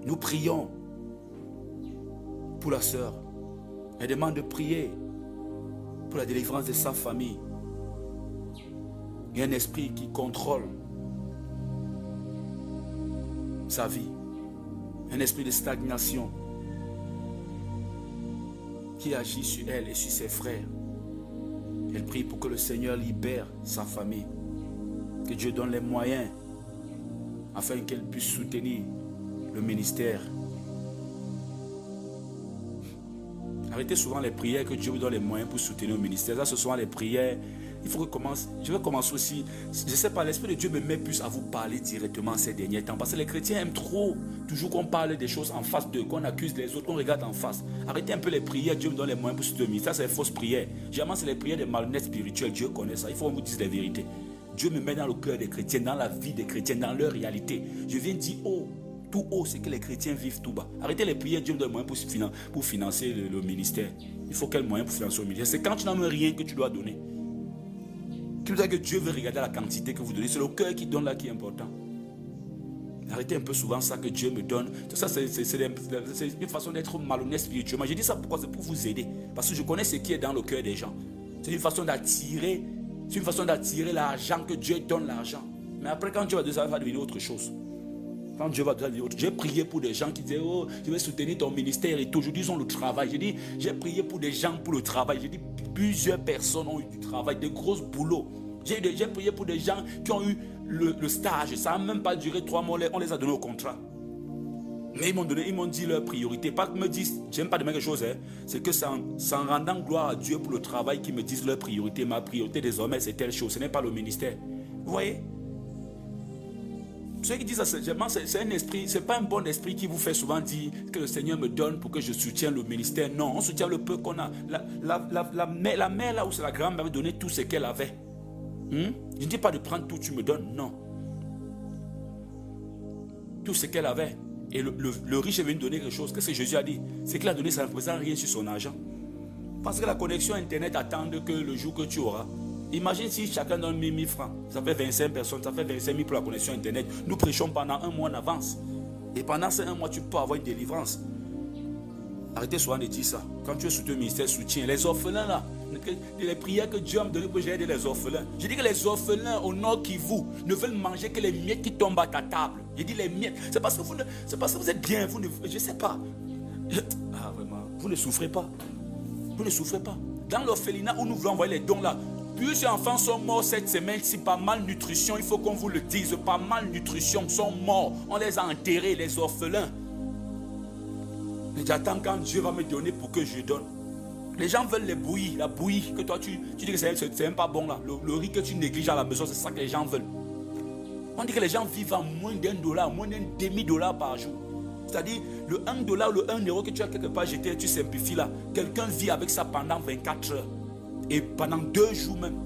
A: nous prions pour la sœur. Elle demande de prier pour la délivrance de sa famille. Il y a un esprit qui contrôle sa vie, un esprit de stagnation qui agit sur elle et sur ses frères. Elle prie pour que le Seigneur libère sa famille, que Dieu donne les moyens afin qu'elle puisse soutenir le ministère. Arrêtez souvent les prières que Dieu vous donne les moyens pour soutenir le ministère. Ça, ce sont les prières. Il faut que commence. Je vais commencer aussi. Je ne sais pas, l'Esprit de Dieu me met plus à vous parler directement ces derniers temps. Parce que les chrétiens aiment trop toujours qu'on parle des choses en face d'eux, qu'on accuse les autres, qu'on regarde en face. Arrêtez un peu les prières. Dieu me donne les moyens pour soutenir le ministère. Ça, c'est les fausses prières. Généralement, c'est les prières des malhonnêtes spirituels. Dieu connaît ça. Il faut qu'on vous dise la vérité. Dieu me met dans le cœur des chrétiens, dans la vie des chrétiens, dans leur réalité. Je viens dire haut. Tout haut, c'est que les chrétiens vivent tout bas. Arrêtez les prières, Dieu me donne moyen pour financer le ministère. Il faut quel moyen pour financer le ministère? C'est quand tu n'as même rien que tu dois donner. Tu dois que Dieu veut regarder la quantité que vous donnez. C'est le cœur qui donne là qui est important. Arrêtez un peu souvent ça que Dieu me donne. Tout ça, c'est une façon d'être malhonnête spirituellement. Je dis ça pourquoi? C'est pour vous aider. Parce que je connais ce qui est dans le cœur des gens. C'est une façon d'attirer. C'est une façon d'attirer l'argent, que Dieu donne l'argent. Mais après, quand Dieu va donner ça, va devenir autre chose. Quand Dieu va donner autre chose. J'ai prié pour des gens qui disaient, oh, je vais soutenir ton ministère et tout. Aujourd'hui, ils ont le travail. J'ai prié pour des gens pour le travail. J'ai dit, plusieurs personnes ont eu du travail, des grosses boulots. J'ai prié pour des gens qui ont eu le stage. Ça n'a même pas duré 3 mois, on les a donnés au contrat. Mais ils m'ont dit leur priorité. Pas qu'ils me disent, j'aime pas demander quelque chose, hein. C'est que c'est en rendant gloire à Dieu pour le travail qu'ils me disent leur priorité. Ma priorité désormais, c'est telle chose. Ce n'est pas le ministère. Vous voyez? Ceux qui disent ça, c'est un esprit, c'est pas un bon esprit qui vous fait souvent dire que le Seigneur me donne pour que je soutienne le ministère. Non, on soutient le peu qu'on a. La mère là où c'est la grand-mère m'avait donné tout ce qu'elle avait. Je ne dis pas de prendre tout, tu me donnes, non. Tout ce qu'elle avait. Et le riche est venu donner quelque chose. Qu'est-ce que Jésus a dit? C'est qu'il a donné, ça ne représente rien sur son argent. Parce que la connexion Internet attend que le jour que tu auras. Imagine si chacun donne 1000 francs. Ça fait 25 personnes, ça fait 25 000 pour la connexion Internet. Nous prêchons pendant 1 mois en avance. Et pendant ces 1 mois, tu peux avoir une délivrance. Arrêtez souvent de dire ça. Quand tu es sous le ministère, soutien. Les orphelins là, les prières que Dieu a me donné pour aider les orphelins. Je dis que les orphelins au Nord Kivu ne veulent manger que les miettes qui tombent à ta table. Je dis les miettes. C'est parce que vous êtes bien. Je ne sais pas. Ah vraiment, vous ne souffrez pas. Vous ne souffrez pas. Dans l'orphelinat où nous voulons envoyer les dons là, plusieurs enfants sont morts cette semaine-ci par malnutrition. Il faut qu'on vous le dise. Par malnutrition, sont morts. On les a enterrés, les orphelins. J'attends quand Dieu va me donner pour que je donne. Les gens veulent les bouillies, la bouillie que toi tu dis que c'est même pas bon là. Le riz que tu négliges à la maison, c'est ça que les gens veulent. On dit que les gens vivent à moins $1, moins $0,5 par jour. C'est-à-dire le $1, le 1 euro que tu as quelque part jeté, tu simplifies là. Quelqu'un vit avec ça pendant 24 heures. Et pendant 2 jours même.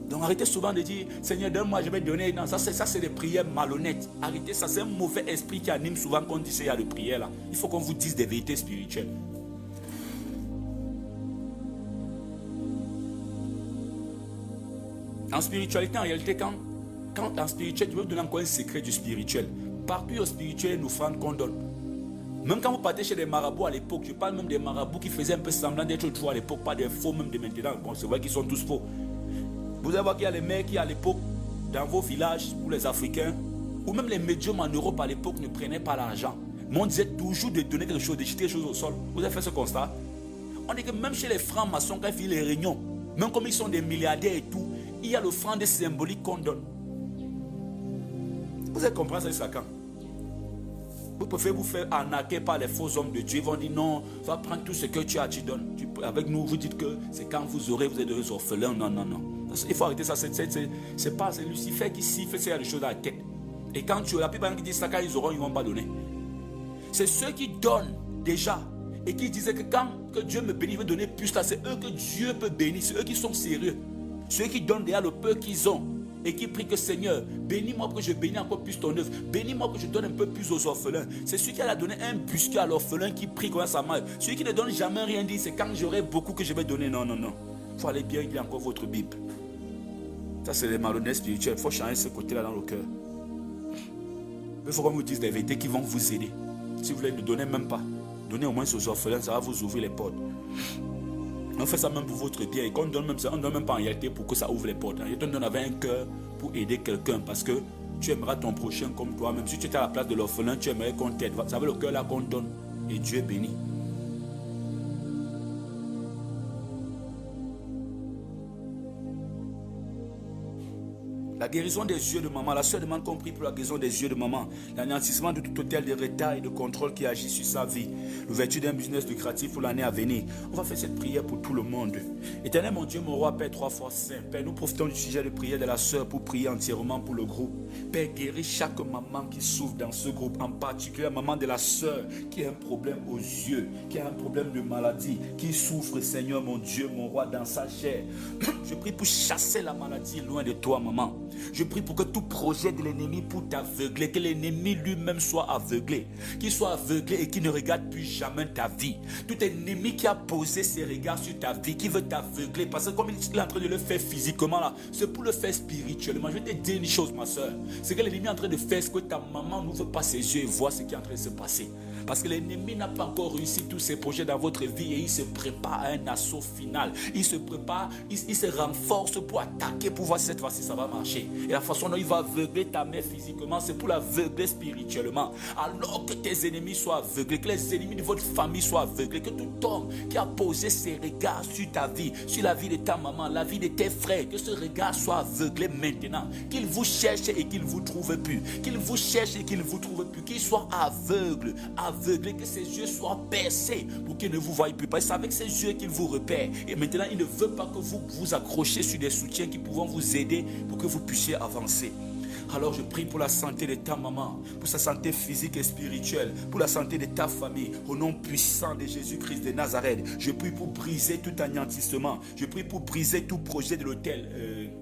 A: Donc arrêtez souvent de dire, Seigneur, donne-moi, je vais donner. Non, ça c'est des prières malhonnêtes. Arrêtez, ça c'est un mauvais esprit qui anime souvent quand on dit qu'il y a des prières là. Il faut qu'on vous dise des vérités spirituelles. En spiritualité, en réalité, quand en spirituel, je vais vous donner encore un secret du spirituel. Partout au spirituel, nous offrandes qu'on donne. Même quand vous partez chez des marabouts à l'époque, je parle même des marabouts qui faisaient un peu semblant d'être faux à l'époque, pas des faux même de maintenant. C'est vrai qu'ils sont tous faux. Vous allez voir qu'il y a les mecs qui à l'époque, dans vos villages, pour les Africains, ou même les médiums en Europe à l'époque ne prenaient pas l'argent. Mais on disait toujours de donner quelque chose, de jeter quelque chose au sol. Vous avez fait ce constat? On dit que même chez les francs-maçons, quand ils font les réunions, même comme ils sont des milliardaires et tout, il y a l'offrande symbolique qu'on donne. Vous allez comprendre ça jusqu'à quand? Vous préférez vous faire arnaquer par les faux hommes de Dieu. Ils vont dire non, va prendre tout ce que tu as, tu donnes. Avec nous, vous dites que c'est quand vous aurez, vous êtes des orphelins. Non, non, non. Il faut arrêter ça. C'est pas, c'est Lucifer qui siffle, c'est des choses à la tête. Et quand tu as la plupart qui disent ça, quand ils auront, ils ne vont pas donner. C'est ceux qui donnent déjà et qui disaient que quand que Dieu me bénit, il veut donner plus là, c'est eux que Dieu peut bénir. C'est eux qui sont sérieux. Ceux qui donnent déjà le peu qu'ils ont. Et qui prie que Seigneur, bénis-moi pour que je bénis encore plus ton œuvre. Bénis-moi pour que je donne un peu plus aux orphelins. C'est celui qui a donné un busquet à l'orphelin qui prie comme ça marche. Celui qui ne donne jamais rien dit, c'est quand j'aurai beaucoup que je vais donner. Non, non, non. Il faut aller bien lire encore votre Bible. Ça, c'est les malhonnêtes spirituels. Il faut changer ce côté-là dans le cœur. Il faut qu'on vous dise des vérités qui vont vous aider. Si vous voulez ne donnez même pas, donnez au moins aux orphelins, ça va vous ouvrir les portes. On fait ça même pour votre bien. Et quand on donne même ça, on ne donne même pas en réalité pour que ça ouvre les portes. On donne avec un cœur pour aider quelqu'un parce que tu aimeras ton prochain comme toi. Même si tu étais à la place de l'orphelin, tu aimerais qu'on t'aide. Ça veut le cœur là qu'on donne. Et Dieu bénit. La guérison des yeux de maman, la seule demande qu'on prie pour la guérison des yeux de maman, l'anéantissement de tout hôtel de retard et de contrôle qui agit sur sa vie, l'ouverture d'un business lucratif pour l'année à venir. On va faire cette prière pour tout le monde. Éternel mon Dieu, mon roi, Père 3 fois saint, Père, nous profitons du sujet de prière de la sœur pour prier entièrement pour le groupe. Père, guéris chaque maman qui souffre dans ce groupe, en particulier la maman de la sœur qui a un problème aux yeux, qui a un problème de maladie, qui souffre, Seigneur mon Dieu, mon roi, dans sa chair. Je prie pour chasser la maladie loin de toi, maman. Je prie pour que tout projet de l'ennemi pour t'aveugler, que l'ennemi lui-même soit aveuglé, qu'il soit aveuglé et qu'il ne regarde plus jamais ta vie. Tout ennemi qui a posé ses regards sur ta vie, qui veut t'aveugler, parce que comme il est en train de le faire physiquement là, c'est pour le faire spirituellement. Je vais te dire une chose, ma soeur, c'est que l'ennemi est en train de faire ce que ta maman n'ouvre pas ses yeux et voit ce qui est en train de se passer. Parce que l'ennemi n'a pas encore réussi tous ses projets dans votre vie et il se prépare à un assaut final. Il se prépare, il se renforce pour attaquer, pour voir si cette fois-ci ça va marcher. Et la façon dont il va aveugler ta mère physiquement, c'est pour l'aveugler spirituellement. Alors que tes ennemis soient aveuglés, que les ennemis de votre famille soient aveuglés, que tout homme qui a posé ses regards sur ta vie, sur la vie de ta maman, la vie de tes frères, que ce regard soit aveuglé maintenant. Qu'il vous cherche et qu'il ne vous trouve plus. Qu'il vous cherche et qu'il ne vous trouve plus. Qu'il soit aveugle, que ses yeux soient percés pour qu'il ne vous voie plus. Parce que c'est avec ses yeux qu'il vous repère. Et maintenant, il ne veut pas que vous vous accrochiez sur des soutiens qui pourront vous aider pour que vous puissiez avancer. Alors je prie pour la santé de ta maman, pour sa santé physique et spirituelle, pour la santé de ta famille, au nom puissant de Jésus-Christ de Nazareth. Je prie pour briser tout anéantissement. Je prie pour briser tout projet de l'autel.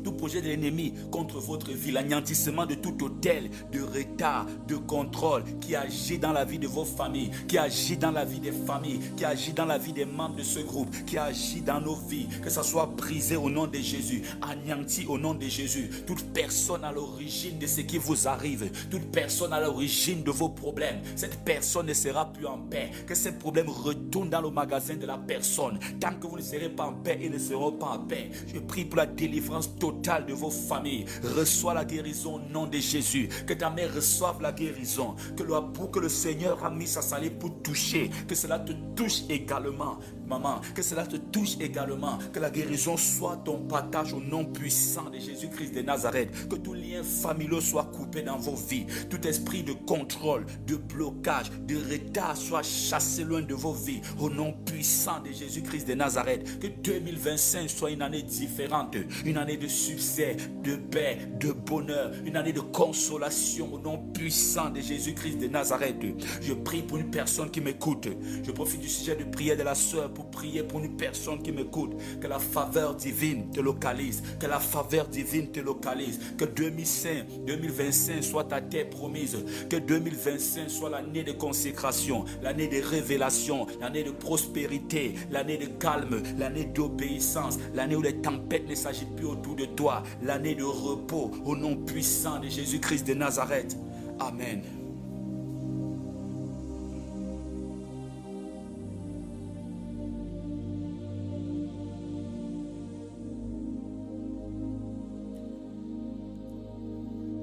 A: Tout projet de l'ennemi contre votre vie, l'anéantissement de tout hôtel de retard, de contrôle qui agit dans la vie de vos familles, qui agit dans la vie des familles, qui agit dans la vie des membres de ce groupe, qui agit dans nos vies, que ça soit brisé au nom de Jésus, anéanti au nom de Jésus. Toute personne à l'origine de ce qui vous arrive, toute personne à l'origine de vos problèmes, cette personne ne sera plus en paix. Que ces problèmes retournent dans le magasin de la personne. Tant que vous ne serez pas en paix, ils ne seront pas en paix. Je prie pour la délivrance totale de vos familles. Reçois la guérison au nom de Jésus. Que ta mère reçoive la guérison. Que le Seigneur a mis sa salive pour toucher. Que cela te touche également, maman. Que cela te touche également. Que la guérison soit ton partage au nom puissant de Jésus-Christ de Nazareth. Que tout lien familial soit coupé dans vos vies. Tout esprit de contrôle, de blocage, de retard soit chassé loin de vos vies. Au nom puissant de Jésus-Christ de Nazareth. Que 2025 soit une année différente. Une année de succès, de paix, de bonheur, une année de consolation au nom puissant de Jésus-Christ de Nazareth. Je prie pour une personne qui m'écoute. Je profite du sujet de prière de la sœur pour prier pour une personne qui m'écoute. Que la faveur divine te localise. Que la faveur divine te localise. Que 2025 soit ta terre promise. Que 2025 soit l'année de consécration, l'année de révélation, l'année de prospérité, l'année de calme, l'année d'obéissance, l'année où les tempêtes ne s'agitent plus autour de toi, l'année de repos au nom puissant de Jésus-Christ de Nazareth. Amen.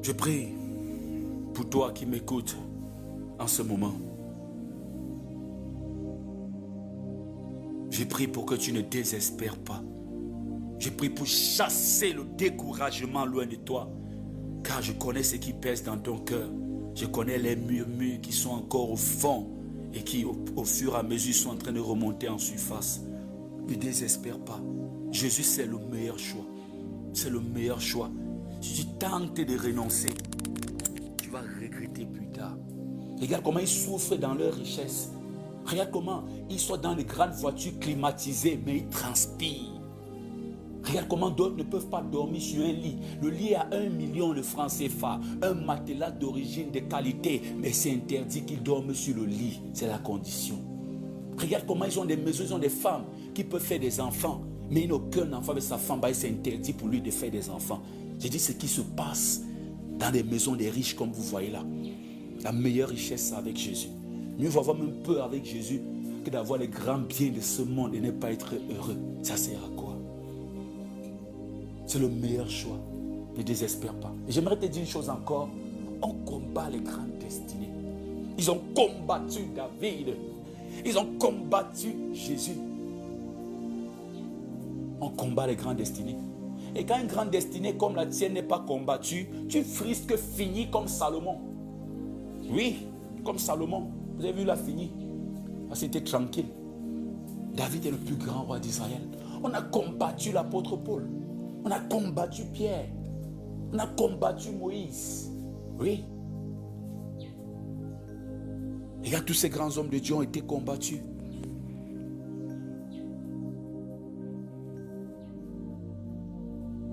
A: Je prie pour toi qui m'écoutes en ce moment. Je prie pour que tu ne désespères pas. Je prie pour chasser le découragement loin de toi, car je connais ce qui pèse dans ton cœur. Je connais les murmures qui sont encore au fond et qui, au fur et à mesure, sont en train de remonter en surface. Ne désespère pas. Jésus, c'est le meilleur choix. C'est le meilleur choix. Si tu tentes de renoncer, tu vas regretter plus tard. Regarde comment ils souffrent dans leur richesse. Regarde comment ils sont dans les grandes voitures climatisées, mais ils transpirent. Regarde comment d'autres ne peuvent pas dormir sur un lit. Le lit est à 1 million de francs CFA. Un matelas d'origine de qualité. Mais c'est interdit qu'ils dorment sur le lit. C'est la condition. Regarde comment ils ont des maisons, ils ont des femmes qui peuvent faire des enfants. Mais il n'a aucun enfant avec sa femme. C'est interdit pour lui de faire des enfants. J'ai dit ce qui se passe dans des maisons des riches comme vous voyez là. La meilleure richesse, c'est avec Jésus. Mieux vaut avoir même peu avec Jésus que d'avoir les grands biens de ce monde et ne pas être heureux. Ça sert à quoi? C'est le meilleur choix. Ne désespère pas. Et j'aimerais te dire une chose encore. On combat les grandes destinées. Ils ont combattu David. Ils ont combattu Jésus. On combat les grandes destinées. Et quand une grande destinée comme la tienne n'est pas combattue, tu risques finir comme Salomon. Oui, comme Salomon. Vous avez vu, il a fini. C'était tranquille. David est le plus grand roi d'Israël. On a combattu l'apôtre Paul. On a combattu Pierre. On a combattu Moïse. Oui. Regarde, tous ces grands hommes de Dieu ont été combattus.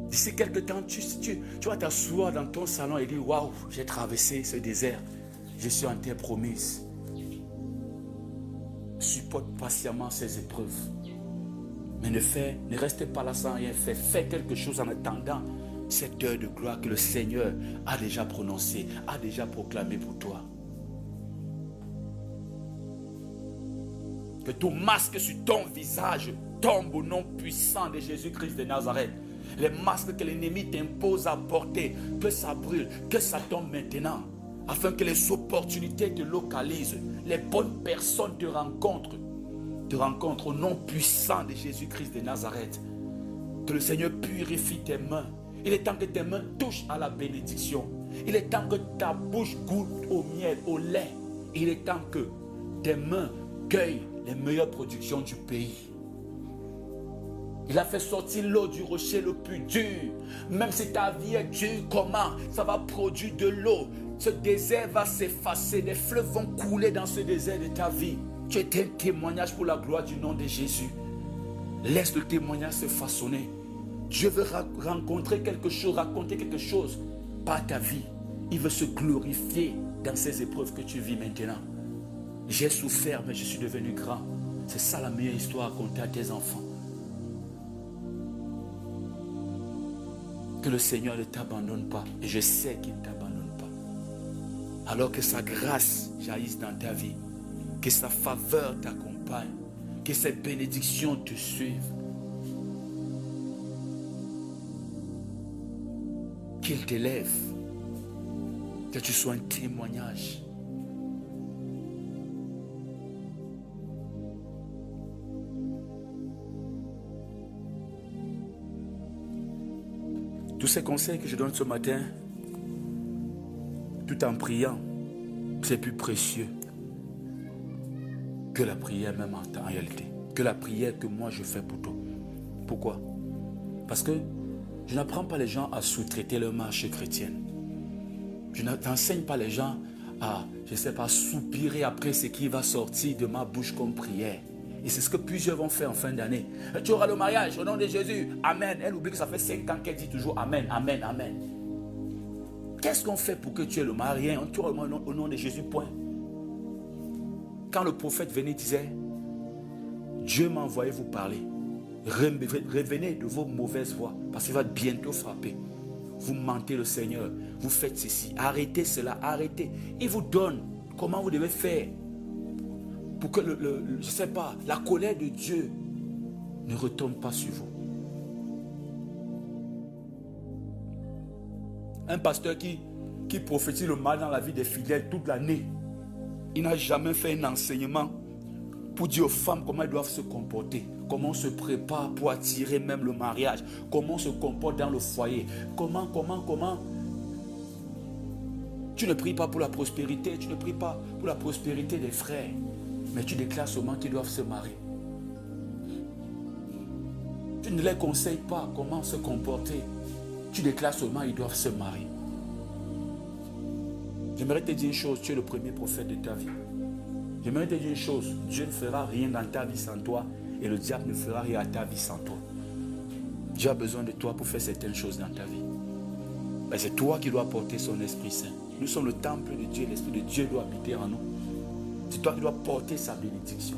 A: D'ici quelque temps, tu vas t'asseoir dans ton salon et dire, waouh, j'ai traversé ce désert. Je suis en terre promise. Supporte patiemment ces épreuves. Mais ne restez pas là sans rien faire. Fais quelque chose en attendant cette heure de gloire que le Seigneur a déjà prononcée, a déjà proclamée pour toi. Que tout masque sur ton visage tombe au nom puissant de Jésus-Christ de Nazareth. Les masques que l'ennemi t'impose à porter, que ça brûle, que ça tombe maintenant. Afin que les opportunités te localisent, les bonnes personnes te rencontrent au nom puissant de Jésus-Christ de Nazareth. Que le Seigneur purifie tes mains. Il est temps que tes mains touchent à la bénédiction. Il est temps que ta bouche goûte au miel, au lait. Il est temps que tes mains cueillent les meilleures productions du pays. Il a fait sortir l'eau du rocher le plus dur. Même si ta vie est dure, comment? Ça va produire de l'eau. Ce désert va s'effacer. Des fleuves vont couler dans ce désert de ta vie. Tu es un témoignage pour la gloire du nom de Jésus. Laisse le témoignage se façonner. Dieu veut raconter quelque chose par ta vie. Il veut se glorifier dans ces épreuves que tu vis maintenant. J'ai souffert, mais je suis devenu grand. C'est ça la meilleure histoire à raconter à tes enfants. Que le Seigneur ne t'abandonne pas. Et je sais qu'il ne t'abandonne pas. Alors que sa grâce jaillisse dans ta vie. Que sa faveur t'accompagne. Que ses bénédictions te suivent. Qu'il t'élève. Que tu sois un témoignage. Tous ces conseils que je donne ce matin, tout en priant, c'est plus précieux que la prière même en réalité. Que la prière que moi je fais pour toi. Pourquoi? Parce que je n'apprends pas les gens à sous-traiter leur marche chrétienne. Je n'enseigne pas les gens à, je ne sais pas, soupirer après ce qui va sortir de ma bouche comme prière. Et c'est ce que plusieurs vont faire en fin d'année. Tu auras le mariage au nom de Jésus. Amen. Elle oublie que ça fait 5 ans qu'elle dit toujours Amen, Amen, Amen. Qu'est-ce qu'on fait pour que tu aies le mariage? Tu auras au nom de Jésus, point. Quand le prophète venait, disait, Dieu m'a envoyé vous parler. Revenez de vos mauvaises voies, parce qu'il va bientôt frapper. Vous mentez le Seigneur, vous faites ceci. Arrêtez cela, arrêtez. Il vous donne comment vous devez faire pour que je ne sais pas, la colère de Dieu ne retombe pas sur vous. Un pasteur qui prophétise le mal dans la vie des fidèles toute l'année, il n'a jamais fait un enseignement pour dire aux femmes comment elles doivent se comporter, comment on se prépare pour attirer même le mariage, comment on se comporte dans le foyer, comment. Tu ne pries pas pour la prospérité, tu ne pries pas pour la prospérité des frères, mais tu déclares seulement qu'ils doivent se marier. Tu ne les conseilles pas comment se comporter, tu déclares seulement qu'ils doivent se marier. J'aimerais te dire une chose, tu es le premier prophète de ta vie. J'aimerais te dire une chose, Dieu ne fera rien dans ta vie sans toi et le diable ne fera rien à ta vie sans toi. Dieu a besoin de toi pour faire certaines choses dans ta vie. Mais c'est toi qui dois porter son Esprit Saint. Nous sommes le temple de Dieu, l'Esprit de Dieu doit habiter en nous. C'est toi qui dois porter sa bénédiction.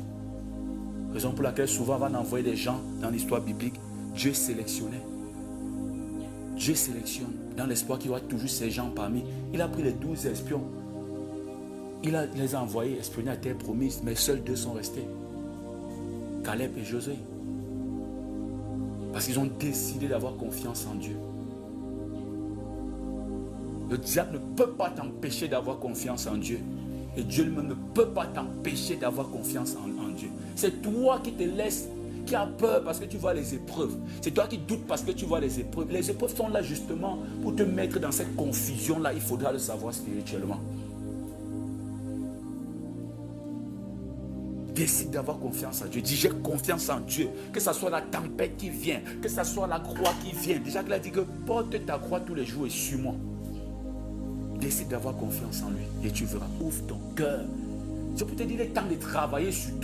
A: Raison pour laquelle souvent on va envoyer des gens dans l'histoire biblique. Dieu sélectionnait. Dieu sélectionne dans l'espoir qu'il y aura toujours ces gens parmi. Il a pris les 12 espions. Il les a envoyés espionner à terre promise, mais seuls 2 sont restés. Caleb et Josué. Parce qu'ils ont décidé d'avoir confiance en Dieu. Le diable ne peut pas t'empêcher d'avoir confiance en Dieu. Et Dieu lui-même ne peut pas t'empêcher d'avoir confiance en Dieu. C'est toi qui te laisses, qui as peur parce que tu vois les épreuves. C'est toi qui doutes parce que tu vois les épreuves. Les épreuves sont là justement pour te mettre dans cette confusion-là. Il faudra le savoir spirituellement. Décide d'avoir confiance en Dieu. Dis, j'ai confiance en Dieu. Que ce soit la tempête qui vient, que ce soit la croix qui vient. Déjà qu'il a dit que porte ta croix tous les jours et suis-moi. Décide d'avoir confiance en lui et tu verras. Ouvre ton cœur. C'est pour te dire, il est temps de travailler sur toi.